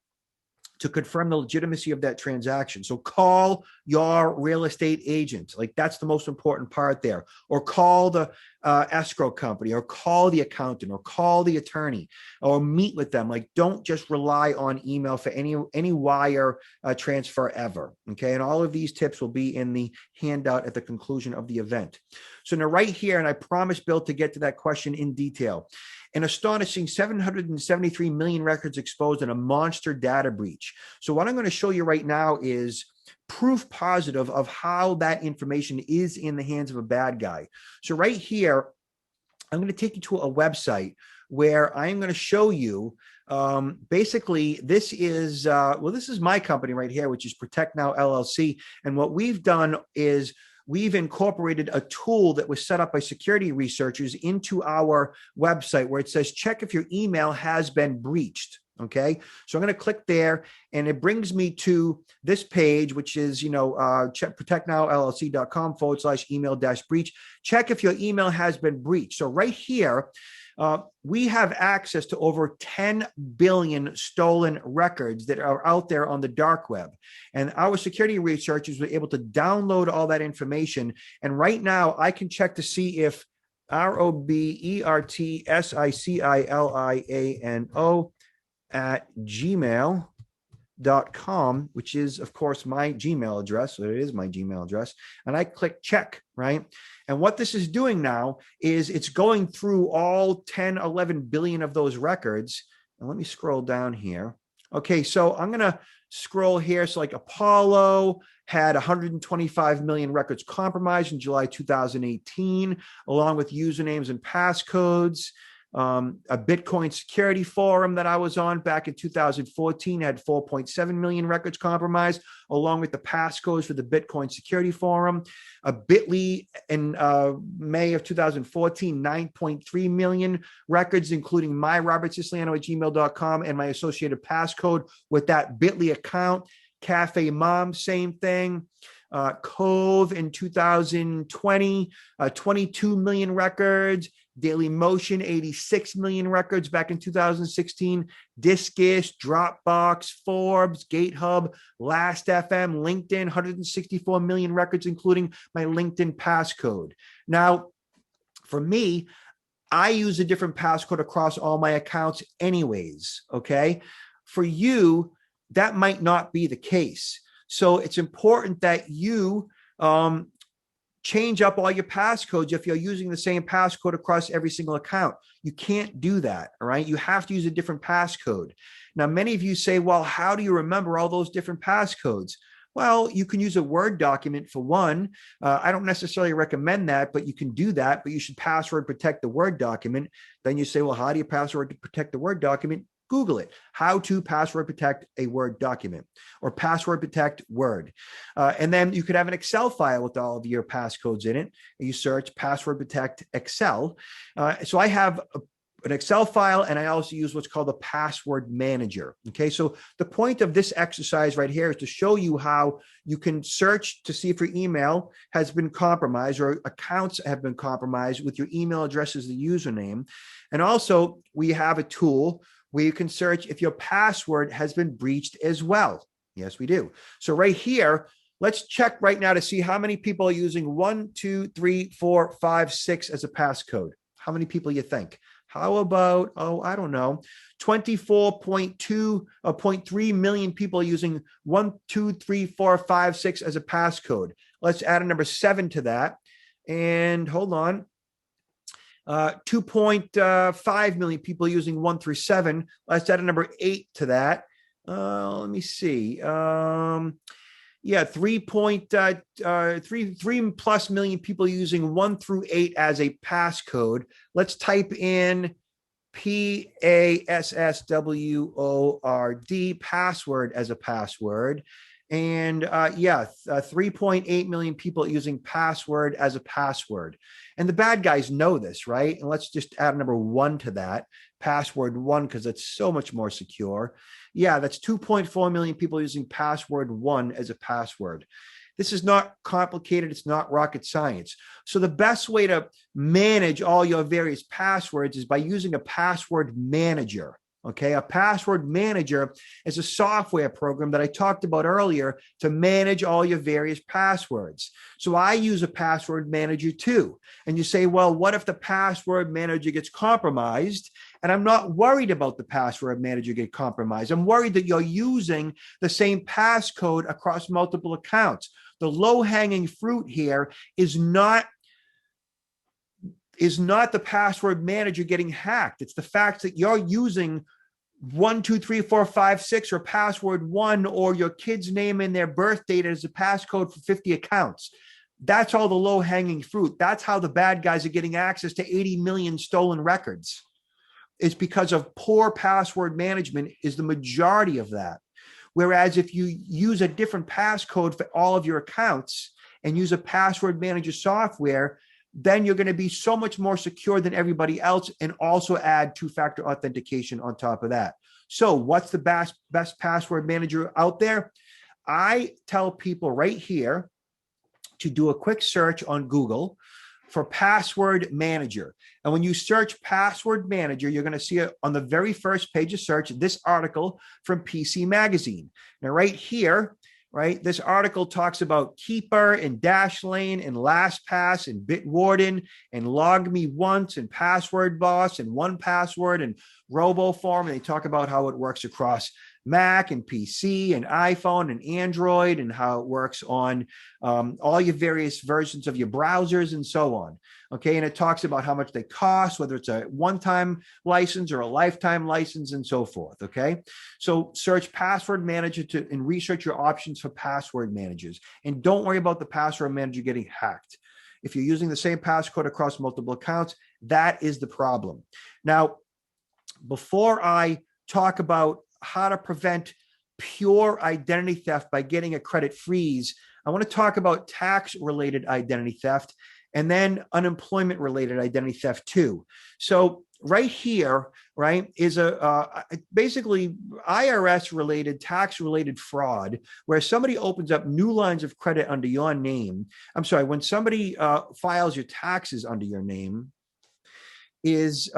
to confirm the legitimacy of that transaction. So call your real estate agent. Like, that's the most important part there. Or call the escrow company, or call the accountant, or call the attorney, or meet with them. Like, don't just rely on email for any wire transfer ever. Okay. And all of these tips will be in the handout at the conclusion of the event. So now right here, and I promised Bill to get to that question in detail. An astonishing 773 million records exposed in a monster data breach. So what I'm going to show you right now is proof positive of how that information is in the hands of a bad guy. So right here, I'm going to take you to a website where I'm going to show you basically this is my company right here, which is Protect Now LLC. And what we've done is we've incorporated a tool that was set up by security researchers into our website where it says, check if your email has been breached. Okay. So I'm going to click there and it brings me to this page, which is, check protectnowllc.com/email-breach. Check if your email has been breached. So right here, we have access to over 10 billion stolen records that are out there on the dark web. And our security researchers were able to download all that information. And right now I can check to see if robertsiano@gmail.com, which is, of course, my Gmail address. So it is my Gmail address. And I click check, right? And what this is doing now is it's going through all 10, 11 billion of those records. And let me scroll down here. Okay, so I'm going to scroll here. So like Apollo had 125 million records compromised in July 2018, along with usernames and passcodes. A Bitcoin security forum that I was on back in 2014 had 4.7 million records compromised, along with the passcodes for the Bitcoin security forum. A Bitly in May of 2014, 9.3 million records, including my robertsiano@gmail.com and my associated passcode with that Bitly account. Cafe Mom, same thing. Cove in 2020, 22 million records. Daily Motion, 86 million records back in 2016. Discus, Dropbox, Forbes, GateHub, Last.fm, LinkedIn, 164 million records, including my LinkedIn passcode. Now, for me, I use a different passcode across all my accounts anyways, okay? For you, that might not be the case. So it's important that you change up all your passcodes if you're using the same passcode across every single account. You can't do that, all right? You have to use a different passcode. Now, many of you say, well, how do you remember all those different passcodes? Well, you can use a Word document for one. I don't necessarily recommend that, but you can do that, but you should password protect the Word document. Then you say, well, how do you password protect the Word document? Google it, how to password protect a Word document or password protect Word. And then you could have an Excel file with all of your passcodes in it. And you search password protect Excel. So I have an Excel file, and I also use what's called a password manager. Okay, so the point of this exercise right here is to show you how you can search to see if your email has been compromised or accounts have been compromised with your email address as the username. And also we have a tool where you can search if your password has been breached as well. Yes, we do. So right here, let's check right now to see how many people are using 1, 2, 3, 4, 5, 6 as a passcode. How many people you think? How about, I don't know, 24.3 million people using 1, 2, 3, 4, 5, 6 as a passcode. Let's add a number 7 to that. And hold on. 2.5 million people using 1 through 7. Let's add a number 8 to that. Let me see. 3 plus million people using 1 through 8 as a passcode. Let's type in PASSWORD, password as a password. And 3.8 million people using password as a password. And the bad guys know this, right? And let's just add number 1 to that, password 1, because it's so much more secure. Yeah, that's 2.4 million people using password 1 as a password. This is not complicated. It's not rocket science. So the best way to manage all your various passwords is by using a password manager. Okay, a password manager is a software program that I talked about earlier to manage all your various passwords. So I use a password manager too. And you say, well, what if the password manager gets compromised? And I'm not worried about the password manager get compromised. I'm worried that you're using the same passcode across multiple accounts. The low-hanging fruit here is not the password manager getting hacked. It's the fact that you're using 1, 2, 3, 4, 5, 6 or password 1 or your kid's name and their birth date as a passcode for 50 accounts. That's all the low-hanging fruit. That's how the bad guys are getting access to 80 million stolen records. It's because of poor password management is the majority of that. Whereas if you use a different passcode for all of your accounts and use a password manager software, then you're going to be so much more secure than everybody else and also add two-factor authentication on top of that. So what's the best password manager out there? I tell people right here to do a quick search on Google for password manager. And when you search password manager, you're going to see it on the very first page of search, this article from PC Magazine. Now right here, right? This article talks about Keeper and Dashlane and LastPass and Bitwarden and LogMeOnce and Password Boss and 1Password and RoboForm. And they talk about how it works across Mac and PC and iPhone and Android and how it works on all your various versions of your browsers and so on. Okay, and it talks about how much they cost, whether it's a one-time license or a lifetime license and so forth. Okay, so search password manager and research your options for password managers. And don't worry about the password manager getting hacked. If you're using the same passcode across multiple accounts, that is the problem. Now, before I talk about how to prevent pure identity theft by getting a credit freeze, I want to talk about tax-related identity theft and then unemployment-related identity theft too. So right here, right, is basically IRS-related, tax-related fraud where somebody opens up new lines of credit under your name. I'm sorry, when somebody files your taxes under your name, is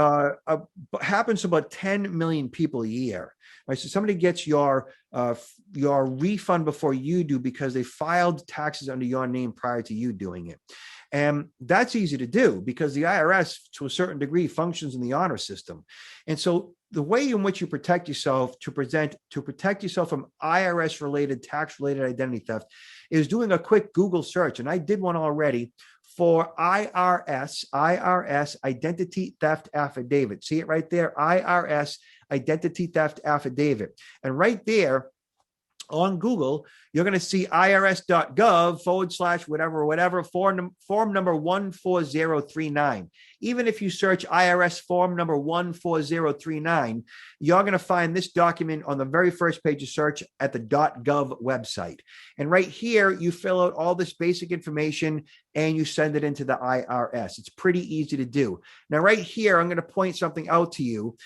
happens to about 10 million people a year. Right, so somebody gets your refund before you do because they filed taxes under your name prior to you doing it. And that's easy to do because the IRS, to a certain degree, functions in the honor system. And so the way in which you protect yourself to protect yourself from IRS related, tax related identity theft is doing a quick Google search. And I did one already for IRS identity theft affidavit. See it right there, IRS identity theft affidavit. And right there on Google, you're going to see irs.gov/whatever, form number 14039. Even if you search IRS form number 14039, you're going to find this document on the very first page of search at the .gov website. And right here, you fill out all this basic information and you send it into the IRS. It's pretty easy to do. Now, right here, I'm going to point something out to you.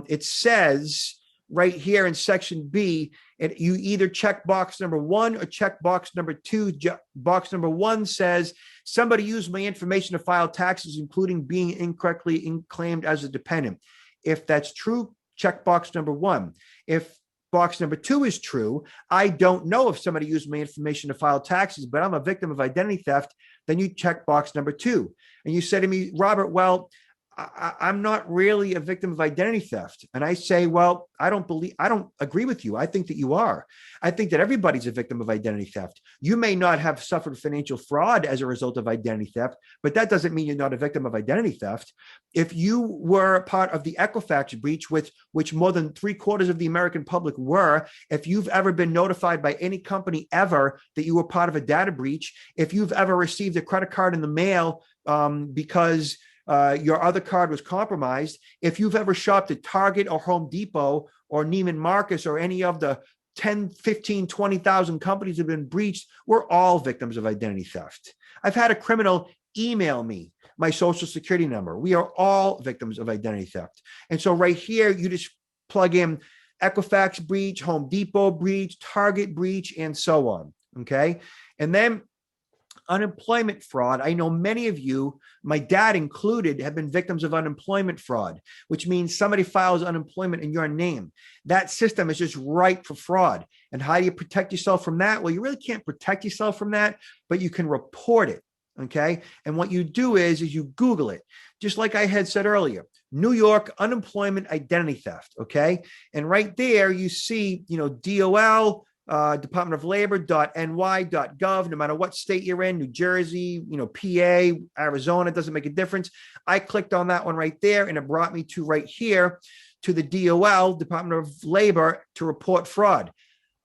It says right here in section B, and you either check box number 1 or check box number 2. Box number 1 says, somebody used my information to file taxes, including being incorrectly claimed as a dependent. If that's true, check box number 1. If box number 2 is true, I don't know if somebody used my information to file taxes, but I'm a victim of identity theft, then you check box number 2. And you say to me, Robert, well, I'm not really a victim of identity theft. And I say, well, I don't agree with you. I think that you are. I think that everybody's a victim of identity theft. You may not have suffered financial fraud as a result of identity theft, but that doesn't mean you're not a victim of identity theft. If you were part of the Equifax breach, which more than 3/4 of the American public were, if you've ever been notified by any company ever that you were part of a data breach, if you've ever received a credit card in the mail because your other card was compromised, if you've ever shopped at Target or Home Depot or Neiman Marcus or any of the 10, 15, 20,000 companies that have been breached, we're all victims of identity theft. I've had a criminal email me my social security number. We are all victims of identity theft. And so right here, you just plug in Equifax breach, Home Depot breach, Target breach, and so on. Okay. And then unemployment fraud. I know many of you, my dad included, have been victims of unemployment fraud, which means somebody files unemployment in your name. That system is just ripe for fraud. And how do you protect yourself from that? Well, you really can't protect yourself from that, but you can report it. Okay. And what you do is you Google it, just like I had said earlier, New York unemployment identity theft. Okay. And right there you see, DOL, Department of Labor.ny.gov, no matter what state you're in, New Jersey, PA, Arizona, it doesn't make a difference. I clicked on that one right there and it brought me to right here to the DOL, Department of Labor, to report fraud,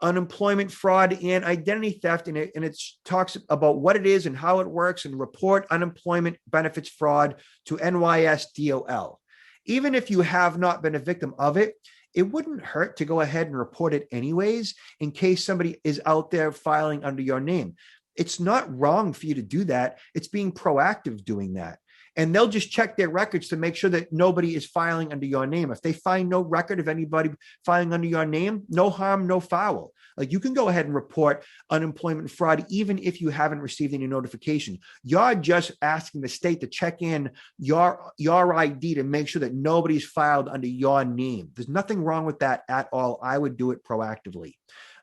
unemployment fraud and identity theft. And it talks about what it is and how it works and report unemployment benefits fraud to NYSDOL. Even if you have not been a victim of it, it wouldn't hurt to go ahead and report it anyways, in case somebody is out there filing under your name. It's not wrong for you to do that. It's being proactive doing that. And they'll just check their records to make sure that nobody is filing under your name. If they find no record of anybody filing under your name, no harm, no foul. Like, you can go ahead and report unemployment fraud even if you haven't received any notification. You're just asking the state to check in your ID to make sure that nobody's filed under your name. There's nothing wrong with that at all. I would do it proactively.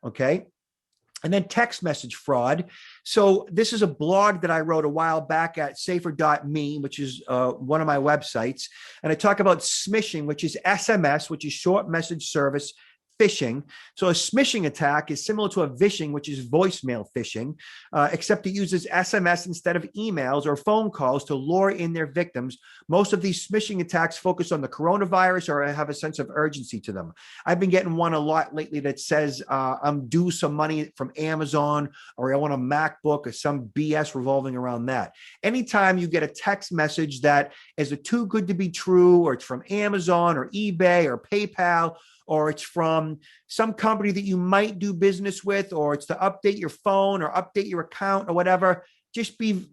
Okay. And then text message fraud. So this is a blog that I wrote a while back at safer.me, which is one of my websites. And I talk about smishing, which is SMS, which is short message service phishing. So a smishing attack is similar to a vishing, which is voicemail phishing, except it uses SMS instead of emails or phone calls to lure in their victims. Most of these smishing attacks focus on the coronavirus or have a sense of urgency to them. I've been getting one a lot lately that says I'm due some money from Amazon, or I want a MacBook, or some BS revolving around that. Anytime you get a text message that is a too good to be true, or it's from Amazon or eBay or PayPal, or it's from some company that you might do business with, or it's to update your phone or update your account or whatever, just be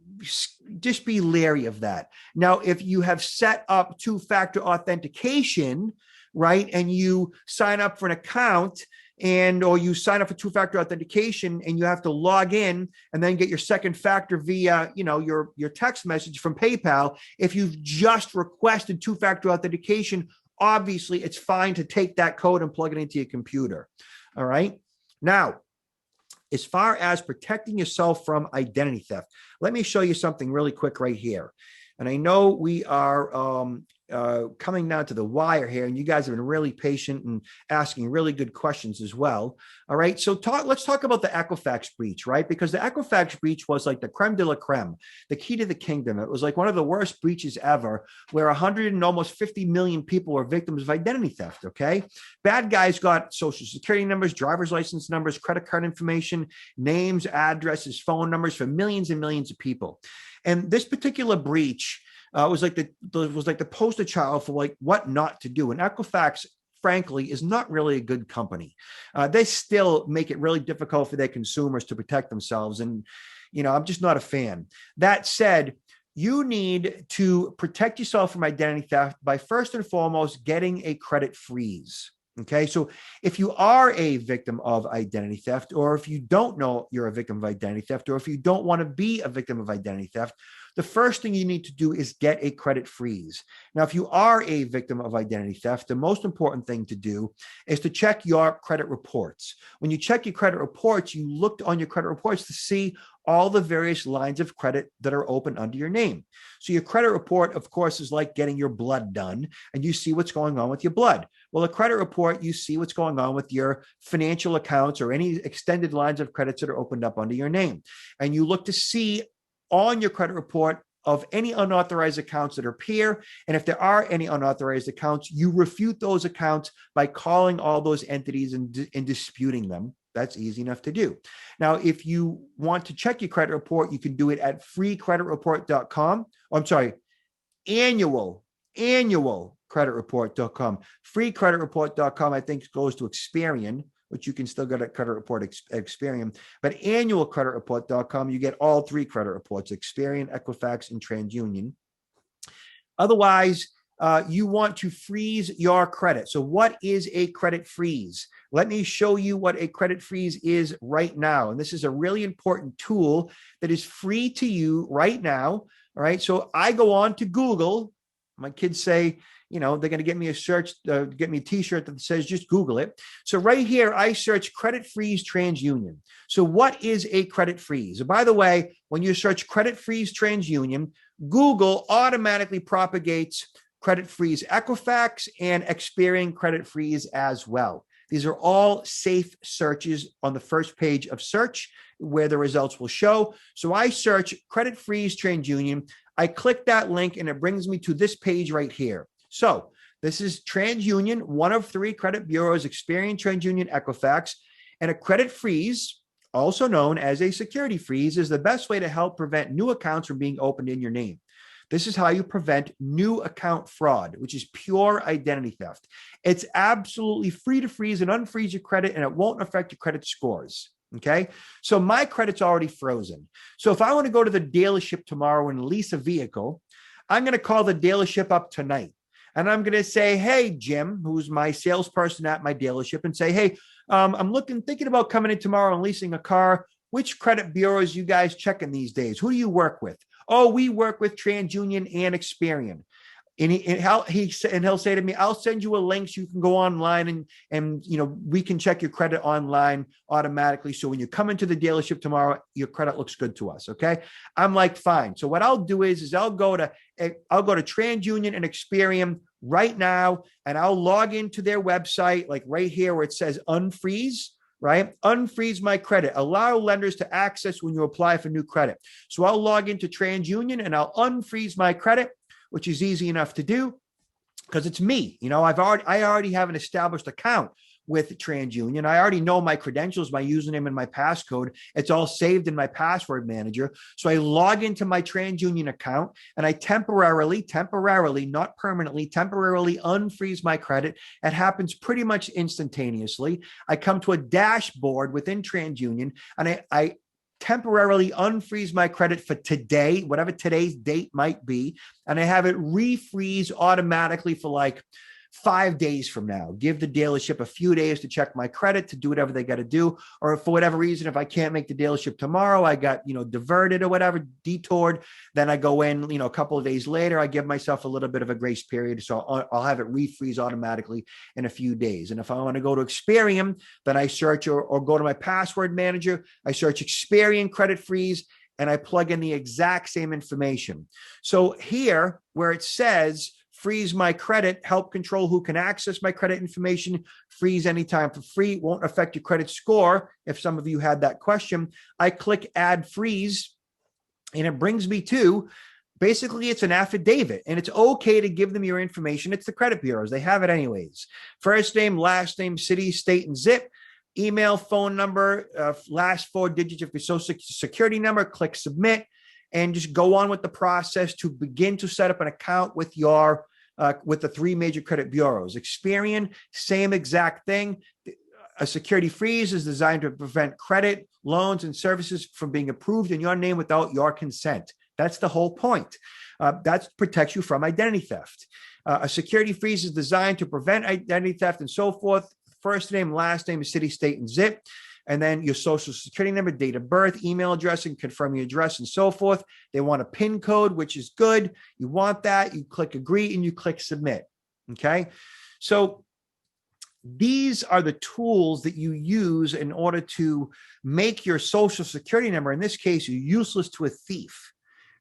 leery of that. Now, if you have set up two-factor authentication right? And you sign up for an account or you sign up for two-factor authentication and you have to log in and then get your second factor via, your text message from PayPal. If you've just requested two-factor authentication, obviously it's fine to take that code and plug it into your computer. All right. Now, as far as protecting yourself from identity theft, let me show you something really quick right here. And I know we are coming down to the wire here, and you guys have been really patient and asking really good questions as well. All right, so let's talk about the Equifax breach, right? Because the Equifax breach was like the creme de la creme, the key to the kingdom. It was like one of the worst breaches ever, where 100 and almost 50 million people were victims of identity theft, okay? Bad guys got social security numbers, driver's license numbers, credit card information, names, addresses, phone numbers for millions and millions of people. And this particular breach was like the poster child for like what not to do. And Equifax, frankly, is not really a good company. They still make it really difficult for their consumers to protect themselves. And, I'm just not a fan. That said, you need to protect yourself from identity theft by first and foremost getting a credit freeze. Okay, so if you are a victim of identity theft, or if you don't know you're a victim of identity theft, or if you don't want to be a victim of identity theft, the first thing you need to do is get a credit freeze. Now, if you are a victim of identity theft, the most important thing to do is to check your credit reports. When you check your credit reports, you look on your credit reports to see all the various lines of credit that are open under your name. So your credit report, of course, is like getting your blood done, and you see what's going on with your blood. Well, a credit report, you see what's going on with your financial accounts or any extended lines of credits that are opened up under your name. And you look to see on your credit report of any unauthorized accounts that appear. And if there are any unauthorized accounts, you refute those accounts by calling all those entities and disputing them. That's easy enough to do. Now, if you want to check your credit report, you can do it at freecreditreport.com. I'm sorry, annual creditreport.com. Freecreditreport.com, I think, goes to Experian, which you can still get at Credit Report Experian. But annualcreditreport.com, you get all three credit reports: Experian, Equifax, and TransUnion. Otherwise, you want to freeze your credit. So what is a credit freeze? Let me show you what a credit freeze is right now. And this is a really important tool that is free to you right now. All right. So I go on to Google. My kids say, they're going to get me get me a t-shirt that says, just Google it. So right here, I search credit freeze TransUnion. So what is a credit freeze? And by the way, when you search credit freeze TransUnion, Google automatically propagates credit freeze Equifax and Experian credit freeze as well. These are all safe searches on the first page of search where the results will show. So I search credit freeze TransUnion. I click that link and it brings me to this page right here. So this is TransUnion, one of three credit bureaus: Experian, TransUnion, Equifax. And a credit freeze, also known as a security freeze, is the best way to help prevent new accounts from being opened in your name. This is how you prevent new account fraud, which is pure identity theft. It's absolutely free to freeze and unfreeze your credit, and it won't affect your credit scores. Okay. So my credit's already frozen. So if I want to go to the dealership tomorrow and lease a vehicle, I'm going to call the dealership up tonight. And I'm going to say, hey, Jim, who's my salesperson at my dealership, and say, hey, I'm thinking about coming in tomorrow and leasing a car. Which credit bureaus you guys checking these days? Who do you work with? Oh, we work with TransUnion and Experian. And he'll say to me, I'll send you a link so you can go online and we can check your credit online automatically. So when you come into the dealership tomorrow, your credit looks good to us. Okay. I'm like, fine. So what I'll do is I'll go to TransUnion and Experian right now, and I'll log into their website, like right here where it says unfreeze. Right? Unfreeze my credit. Allow lenders to access when you apply for new credit. So I'll log into TransUnion and I'll unfreeze my credit, which is easy enough to do because it's me. I already have an established account with TransUnion. I already know my credentials, my username and my passcode. It's all saved in my password manager. So I log into my TransUnion account and I temporarily, not permanently, unfreeze my credit. It happens pretty much instantaneously. I come to a dashboard within TransUnion and I temporarily unfreeze my credit for today, whatever today's date might be. And I have it refreeze automatically for like 5 days from now. Give the dealership a few days to check my credit, to do whatever they got to do. Or for whatever reason, if I can't make the dealership tomorrow, I got, diverted or whatever, detoured, then I go in, a couple of days later, I give myself a little bit of a grace period. So I'll have it refreeze automatically in a few days. And if I want to go to Experian, then I search or go to my password manager, I search Experian credit freeze, and I plug in the exact same information. So here, where it says freeze my credit, help control who can access my credit information, freeze anytime for free, won't affect your credit score. If some of you had that question, I click add freeze, and it brings me to, basically, it's an affidavit, and it's okay to give them your information. It's the credit bureaus. They have it anyways. First name, last name, city, state, and zip, email, phone number, last 4 digits of your social security number, click submit, and just go on with the process to begin to set up an account with your with the 3 major credit bureaus. Experian, same exact thing. A security freeze is designed to prevent credit, loans, and services from being approved in your name without your consent. That's the whole point. That protects you from identity theft. A security freeze is designed to prevent identity theft and so forth. First name, last name, city, state, and zip. And then your social security number, date of birth, email address, and confirm your address and so forth. They want a PIN code, which is good. You want that. You click agree and you click submit. Okay. So these are the tools that you use in order to make your social security number, in this case, useless to a thief,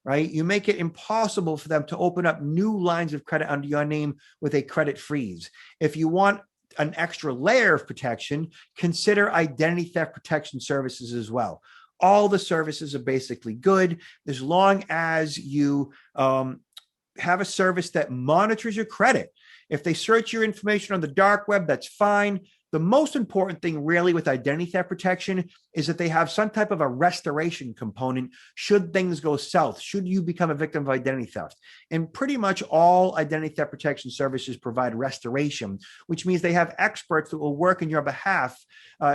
right? You make it impossible for them to open up new lines of credit under your name with a credit freeze. If you want an extra layer of protection, consider identity theft protection services as well. All the services are basically good as long as you have a service that monitors your credit. If they search your information on the dark web, that's fine. The most important thing really with identity theft protection is that they have some type of a restoration component should things go south, should you become a victim of identity theft. And pretty much all identity theft protection services provide restoration, which means they have experts that will work on your behalf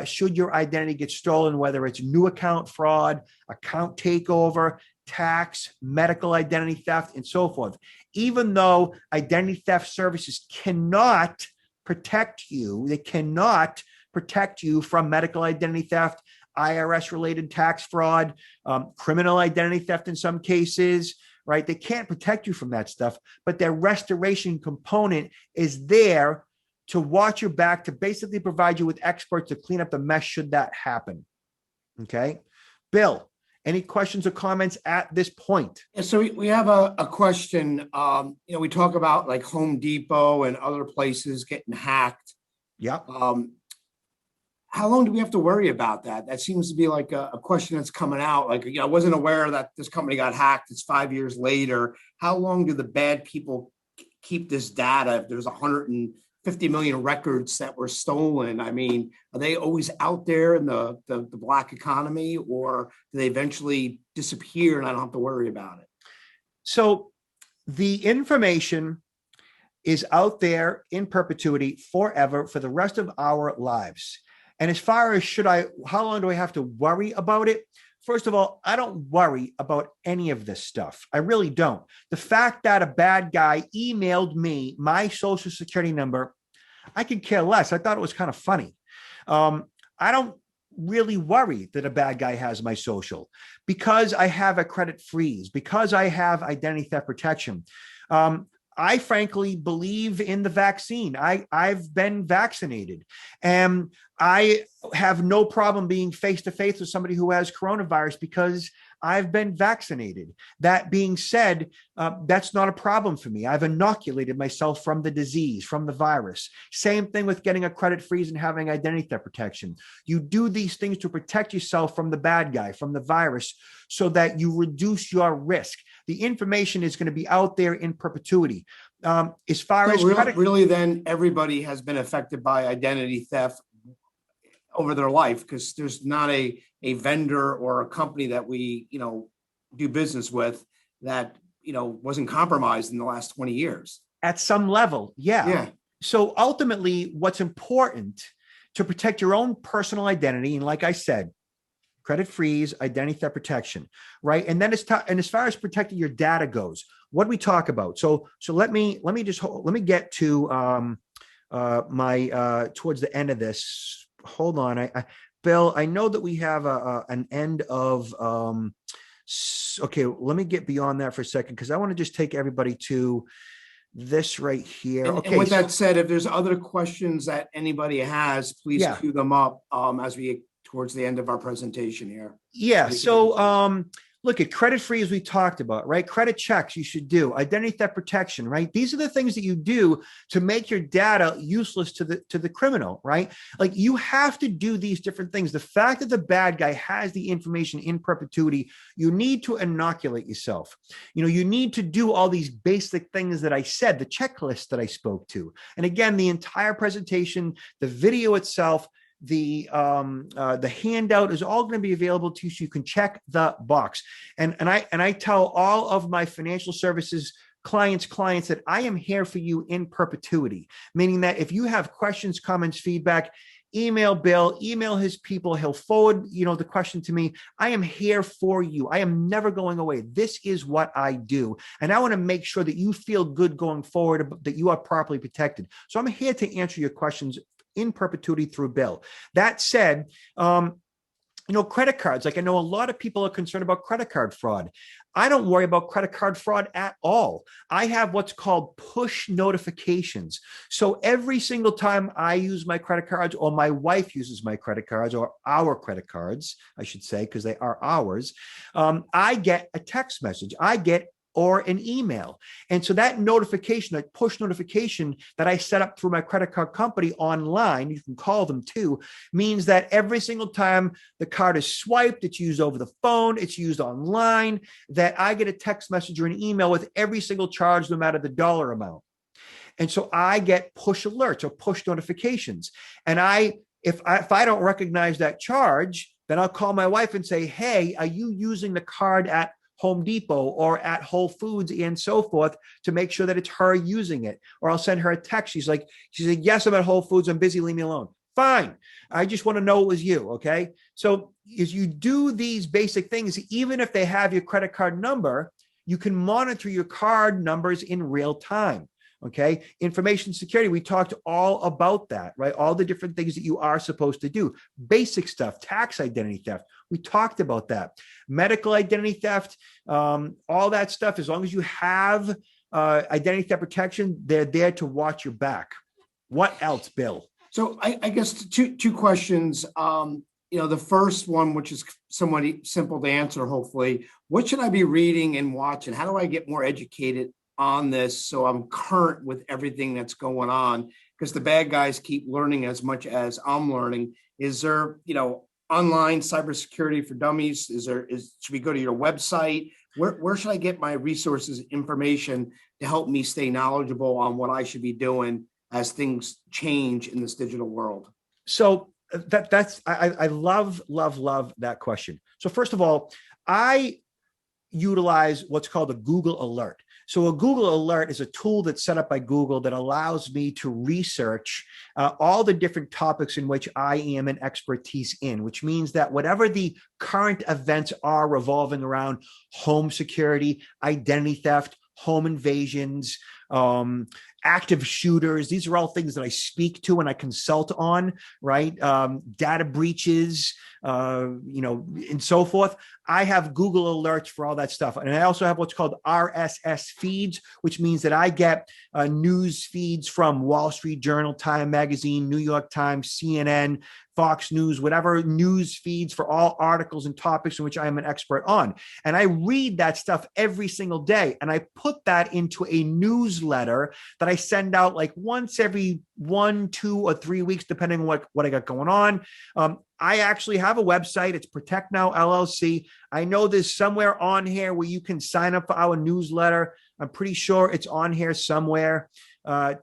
should your identity get stolen, whether it's new account fraud, account takeover, tax, medical identity theft, and so forth. Even though identity theft services cannot protect you, they cannot protect you from medical identity theft, IRS related tax fraud, criminal identity theft in some cases, right? They can't protect you from that stuff, but their restoration component is there to watch your back, to basically provide you with experts to clean up the mess should that happen. Okay. Bill, any questions or comments at this point? Yeah, so we have a question. We talk about like Home Depot and other places getting hacked. Yeah. How long do we have to worry about that? That seems to be like a question that's coming out. Like, I wasn't aware that this company got hacked. It's 5 years later. How long do the bad people keep this data if there's 150 million records that were stolen? I mean, are they always out there in the black economy, or do they eventually disappear and I don't have to worry about it? So the information is out there in perpetuity forever for the rest of our lives. And as far as how long do I have to worry about it? First of all, I don't worry about any of this stuff. I really don't. The fact that a bad guy emailed me my social security number, I could care less. I thought it was kind of funny. I don't really worry that a bad guy has my social because I have a credit freeze, because I have identity theft protection. I frankly believe in the vaccine. I've been vaccinated, and I have no problem being face-to-face with somebody who has coronavirus because I've been vaccinated. That being said, that's not a problem for me. I've inoculated myself from the disease, from the virus. Same thing with getting a credit freeze and having identity theft protection. You do these things to protect yourself from the bad guy, from the virus, so that you reduce your risk. The information is going to be out there in perpetuity. As far as really, then everybody has been affected by identity theft over their life, because there's not a vendor or a company that we do business with that wasn't compromised in the last 20 years. At some level, yeah. So ultimately, what's important to protect your own personal identity, and like I said, credit freeze, identity theft protection, right? And then and as far as protecting your data goes, what do we talk about? So let me get to my towards the end of this. Hold on, Bill, I know that we have an end of. Okay, let me get beyond that for a second because I want to just take everybody to this right here. And Okay, with that said, if there's other questions that anybody has, please Yeah. queue them up as we get towards the end of our presentation here. Yeah. We can- So, look at credit free as we talked about, right? Credit checks you should do, identity theft protection, right? These are the things that you do to make your data useless to the criminal, right? Like you have to do these different things. The fact that the bad guy has the information in perpetuity, you need to inoculate yourself. You need to do all these basic things that I said, the checklist that I spoke to. And again, the entire presentation, the video itself, the handout is all going to be available to you so you can check the box. And I tell all of my financial services clients that I am here for you in perpetuity, meaning that if you have questions, comments, feedback, email Bill, email his people. He'll forward, the question to me. I am here for you. I am never going away. This is what I do. And I want to make sure that you feel good going forward, that you are properly protected. So I'm here to answer your questions in perpetuity through Bill. That said, credit cards, like I know a lot of people are concerned about credit card fraud. I don't worry about credit card fraud at all. I have what's called push notifications. So every single time I use my credit cards or my wife uses my credit cards or our credit cards, I should say, because they are ours, I get a text message. Or an email. And so that notification, that push notification that I set up through my credit card company online, you can call them too, means that every single time the card is swiped, it's used over the phone, it's used online, that I get a text message or an email with every single charge, no matter the dollar amount. And so I get push alerts or push notifications. And if I don't recognize that charge, then I'll call my wife and say, hey, are you using the card at Home Depot or at Whole Foods and so forth, to make sure that it's her using it? Or I'll send her a text. She's like, yes, I'm at Whole Foods. I'm busy. Leave me alone. Fine. I just want to know it was you. Okay. So as you do these basic things, even if they have your credit card number, you can monitor your card numbers in real time. Okay. Information security. We talked all about that, right? All the different things that you are supposed to do. Basic stuff, tax identity theft. We talked about that. Medical identity theft, all that stuff. As long as you have identity theft protection, they're there to watch your back. What else, Bill? So I guess two questions. The first one, which is somewhat simple to answer, hopefully, what should I be reading and watching? How do I get more educated on this so I'm current with everything that's going on? Because the bad guys keep learning as much as I'm learning. Is there, online cybersecurity for dummies? Should we go to your website? Where should I get my resources, information to help me stay knowledgeable on what I should be doing as things change in this digital world? So I love that question. So first of all, I utilize what's called a Google Alert. So a Google Alert is a tool that's set up by Google that allows me to research all the different topics in which I am an expertise in, which means that whatever the current events are revolving around home security, identity theft, home invasions, active shooters, these are all things that I speak to and I consult on, right? Data breaches, and so forth. I have Google alerts for all that stuff. And I also have what's called RSS feeds, which means that I get news feeds from Wall Street Journal, Time Magazine, New York Times, CNN, Fox News, whatever news feeds for all articles and topics in which I am an expert on. And I read that stuff every single day. And I put that into a newsletter that I send out like once every 1, 2, or 3 weeks, depending on what I got going on. I actually have a website. It's Protect Now LLC. I know there's somewhere on here where you can sign up for our newsletter. I'm pretty sure it's on here somewhere.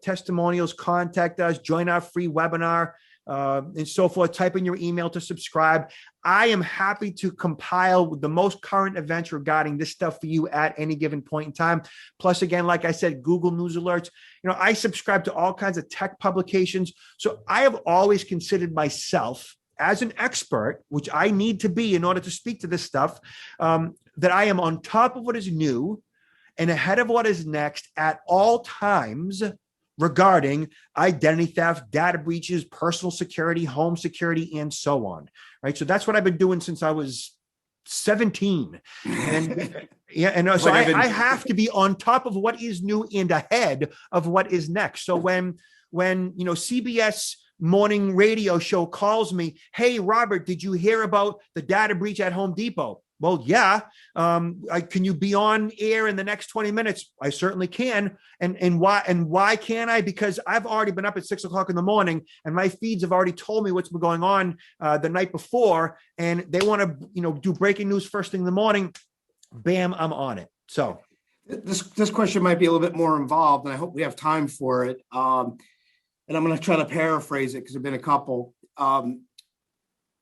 Testimonials, contact us, join our free webinar, and so forth. Type in your email to subscribe. I am happy to compile the most current events regarding this stuff for you at any given point in time. Plus, again, like I said, Google News Alerts. I subscribe to all kinds of tech publications. So I have always considered myself as an expert, which I need to be in order to speak to this stuff, that I am on top of what is new and ahead of what is next at all times, regarding identity theft, data breaches, personal security, home security, and so on. Right. So that's what I've been doing since I was 17. And yeah, and so I have to be on top of what is new and ahead of what is next. So when CBS morning radio show calls me, hey, Robert, did you hear about the data breach at Home Depot? Well, yeah. Can you be on air in the next 20 minutes? I certainly can. And why can't I? Because I've already been up at 6 o'clock in the morning, and my feeds have already told me what's been going on the night before, and they want to do breaking news first thing in the morning. Bam, I'm on it. So this question might be a little bit more involved, and I hope we have time for it. And I'm going to try to paraphrase it because there've been a couple. I'm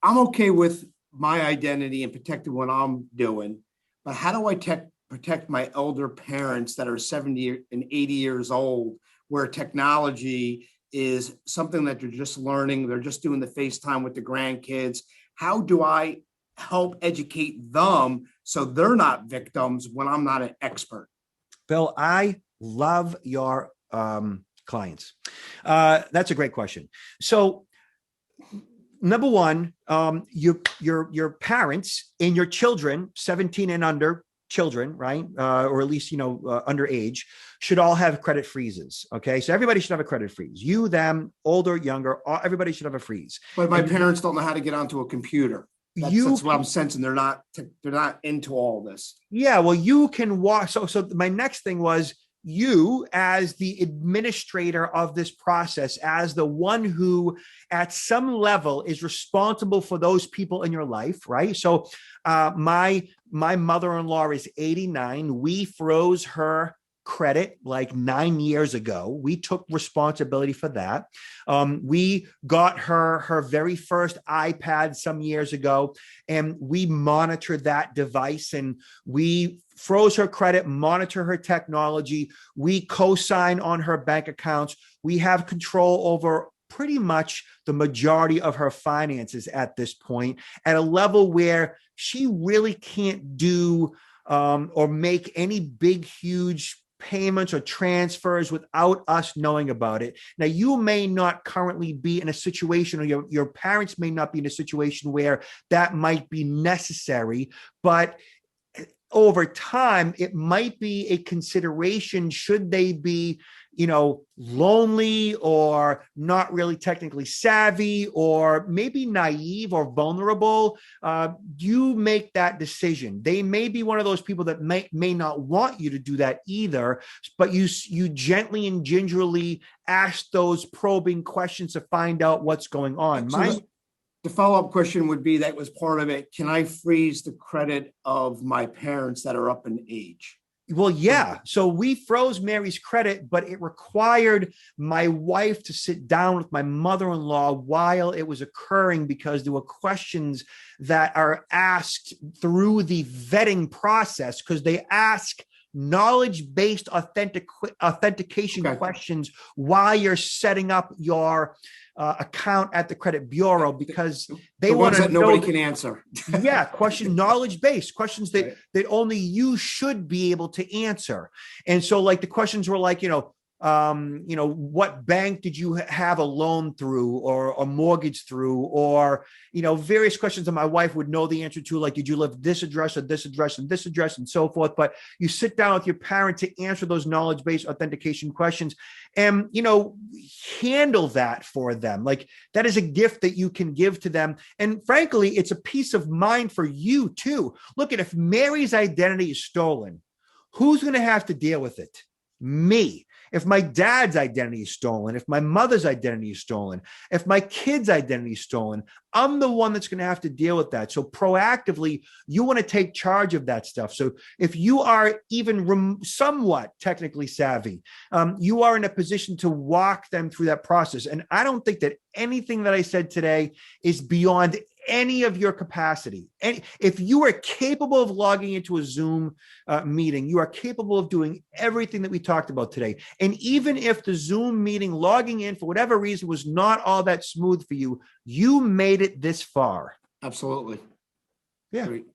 okay with my identity and protecting what I'm doing, but how do I protect my elder parents that are 70 and 80 years old, where technology is something that they're just learning, they're just doing the FaceTime with the grandkids? How do I help educate them so they're not victims when I'm not an expert? Bill, I love your clients. That's a great question. So number one, your parents and your children, 17 and under children, right? Or at least, underage, should all have credit freezes. Okay. So everybody should have a credit freeze. You, them, older, younger, everybody should have a freeze. But my parents don't know how to get onto a computer. That's what I'm sensing. They're not into all this. Yeah. Well, you can walk. So my next thing was, you as the administrator of this process, as the one who at some level is responsible for those people in your life, right? So my mother-in-law is 89. We froze her credit like 9 years ago. We took responsibility for that. We got her very first iPad some years ago, and we monitored that device, and we froze her credit, monitor her technology. We co-sign on her bank accounts. We have control over pretty much the majority of her finances at this point, at a level where she really can't do or make any big, huge payments or transfers without us knowing about it. Now, you may not currently be in a situation, or your parents may not be in a situation where that might be necessary, but over time, it might be a consideration should they be, lonely or not really technically savvy or maybe naive or vulnerable. You make that decision. They may be one of those people that may not want you to do that either, but you gently and gingerly ask those probing questions to find out what's going on. The follow-up question would be, that was part of it, can I freeze the credit of my parents that are up in age? Well, yeah. So we froze Mary's credit, but it required my wife to sit down with my mother-in-law while it was occurring, because there were questions that are asked through the vetting process, because they ask knowledge-based authentication questions while you're setting up your account at the credit bureau, because they want to know nobody can answer. Yeah, knowledge-based questions that only you should be able to answer. And so, like, the questions were like, what bank did you have a loan through or a mortgage through, or, various questions that my wife would know the answer to, like, did you live at this address or this address and this address and so forth. But you sit down with your parent to answer those knowledge-based authentication questions and, handle that for them. Like, that is a gift that you can give to them. And frankly, it's a peace of mind for you too. Look, if Mary's identity is stolen, who's going to have to deal with it? Me. If my dad's identity is stolen, if my mother's identity is stolen, if my kid's identity is stolen, I'm the one that's going to have to deal with that. So proactively, you want to take charge of that stuff. So if you are even somewhat technically savvy, you are in a position to walk them through that process. And I don't think that anything that I said today is beyond any of your capacity. And if you are capable of logging into a Zoom meeting, you are capable of doing everything that we talked about today. And even if the Zoom meeting, logging in for whatever reason, was not all that smooth for you, you made it this far. Absolutely. Yeah. Great.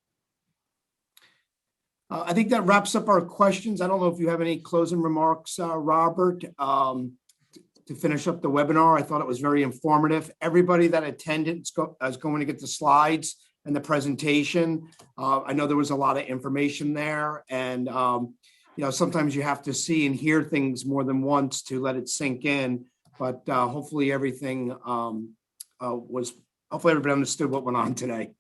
I think that wraps up our questions. I don't know if you have any closing remarks, Robert. to finish up the webinar. I thought it was very informative. Everybody that attended is going to get the slides and the presentation. I know there was a lot of information there, and sometimes you have to see and hear things more than once to let it sink in. But hopefully everything hopefully everybody understood what went on today.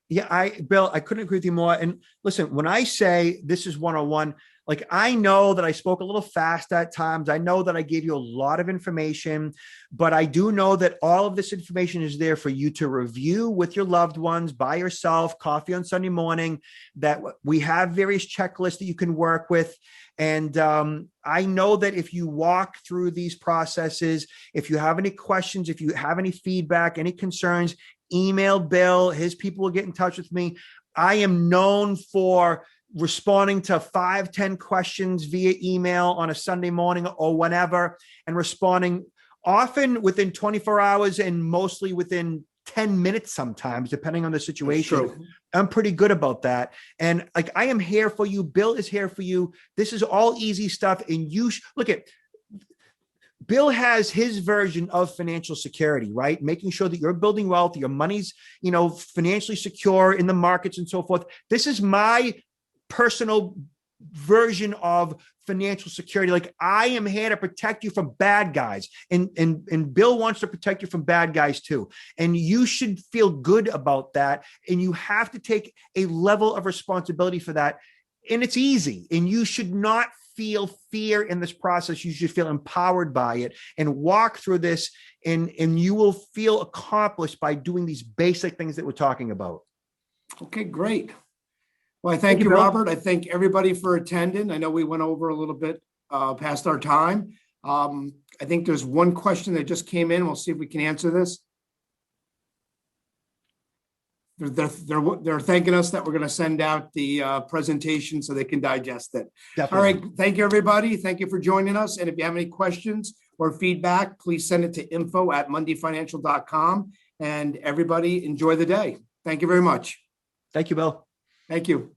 Yeah, Bill, I couldn't agree with you more. And listen, when I say this is 101, like, I know that I spoke a little fast at times. I know that I gave you a lot of information, but I do know that all of this information is there for you to review with your loved ones, by yourself, coffee on Sunday morning, that we have various checklists that you can work with. And I know that if you walk through these processes, if you have any questions, if you have any feedback, any concerns, email Bill. His people will get in touch with me. I am known for responding to 5-10 questions via email on a Sunday morning or whenever, and responding often within 24 hours and mostly within 10 minutes sometimes, depending on the situation. I'm pretty good about that. And like, I am here for you. Bill is here for you. This is all easy stuff. And you look at Bill has his version of financial security, right? Making sure that you're building wealth, your money's, financially secure in the markets and so forth. This is my personal version of financial security. Like, I am here to protect you from bad guys, and Bill wants to protect you from bad guys too. And you should feel good about that. And you have to take a level of responsibility for that. And it's easy, and you should not feel fear in this process. You should feel empowered by it and walk through this, and you will feel accomplished by doing these basic things that we're talking about. Okay, great. Well, I thank you, Robert. I thank everybody for attending. I know we went over a little bit past our time. I think there's one question that just came in. We'll see if we can answer this. They're thanking us that we're going to send out the presentation so they can digest it. Definitely. All right. Thank you, everybody. Thank you for joining us. And if you have any questions or feedback, please send it to info@mundyfinancial.com. And everybody, enjoy the day. Thank you very much. Thank you, Bill. Thank you.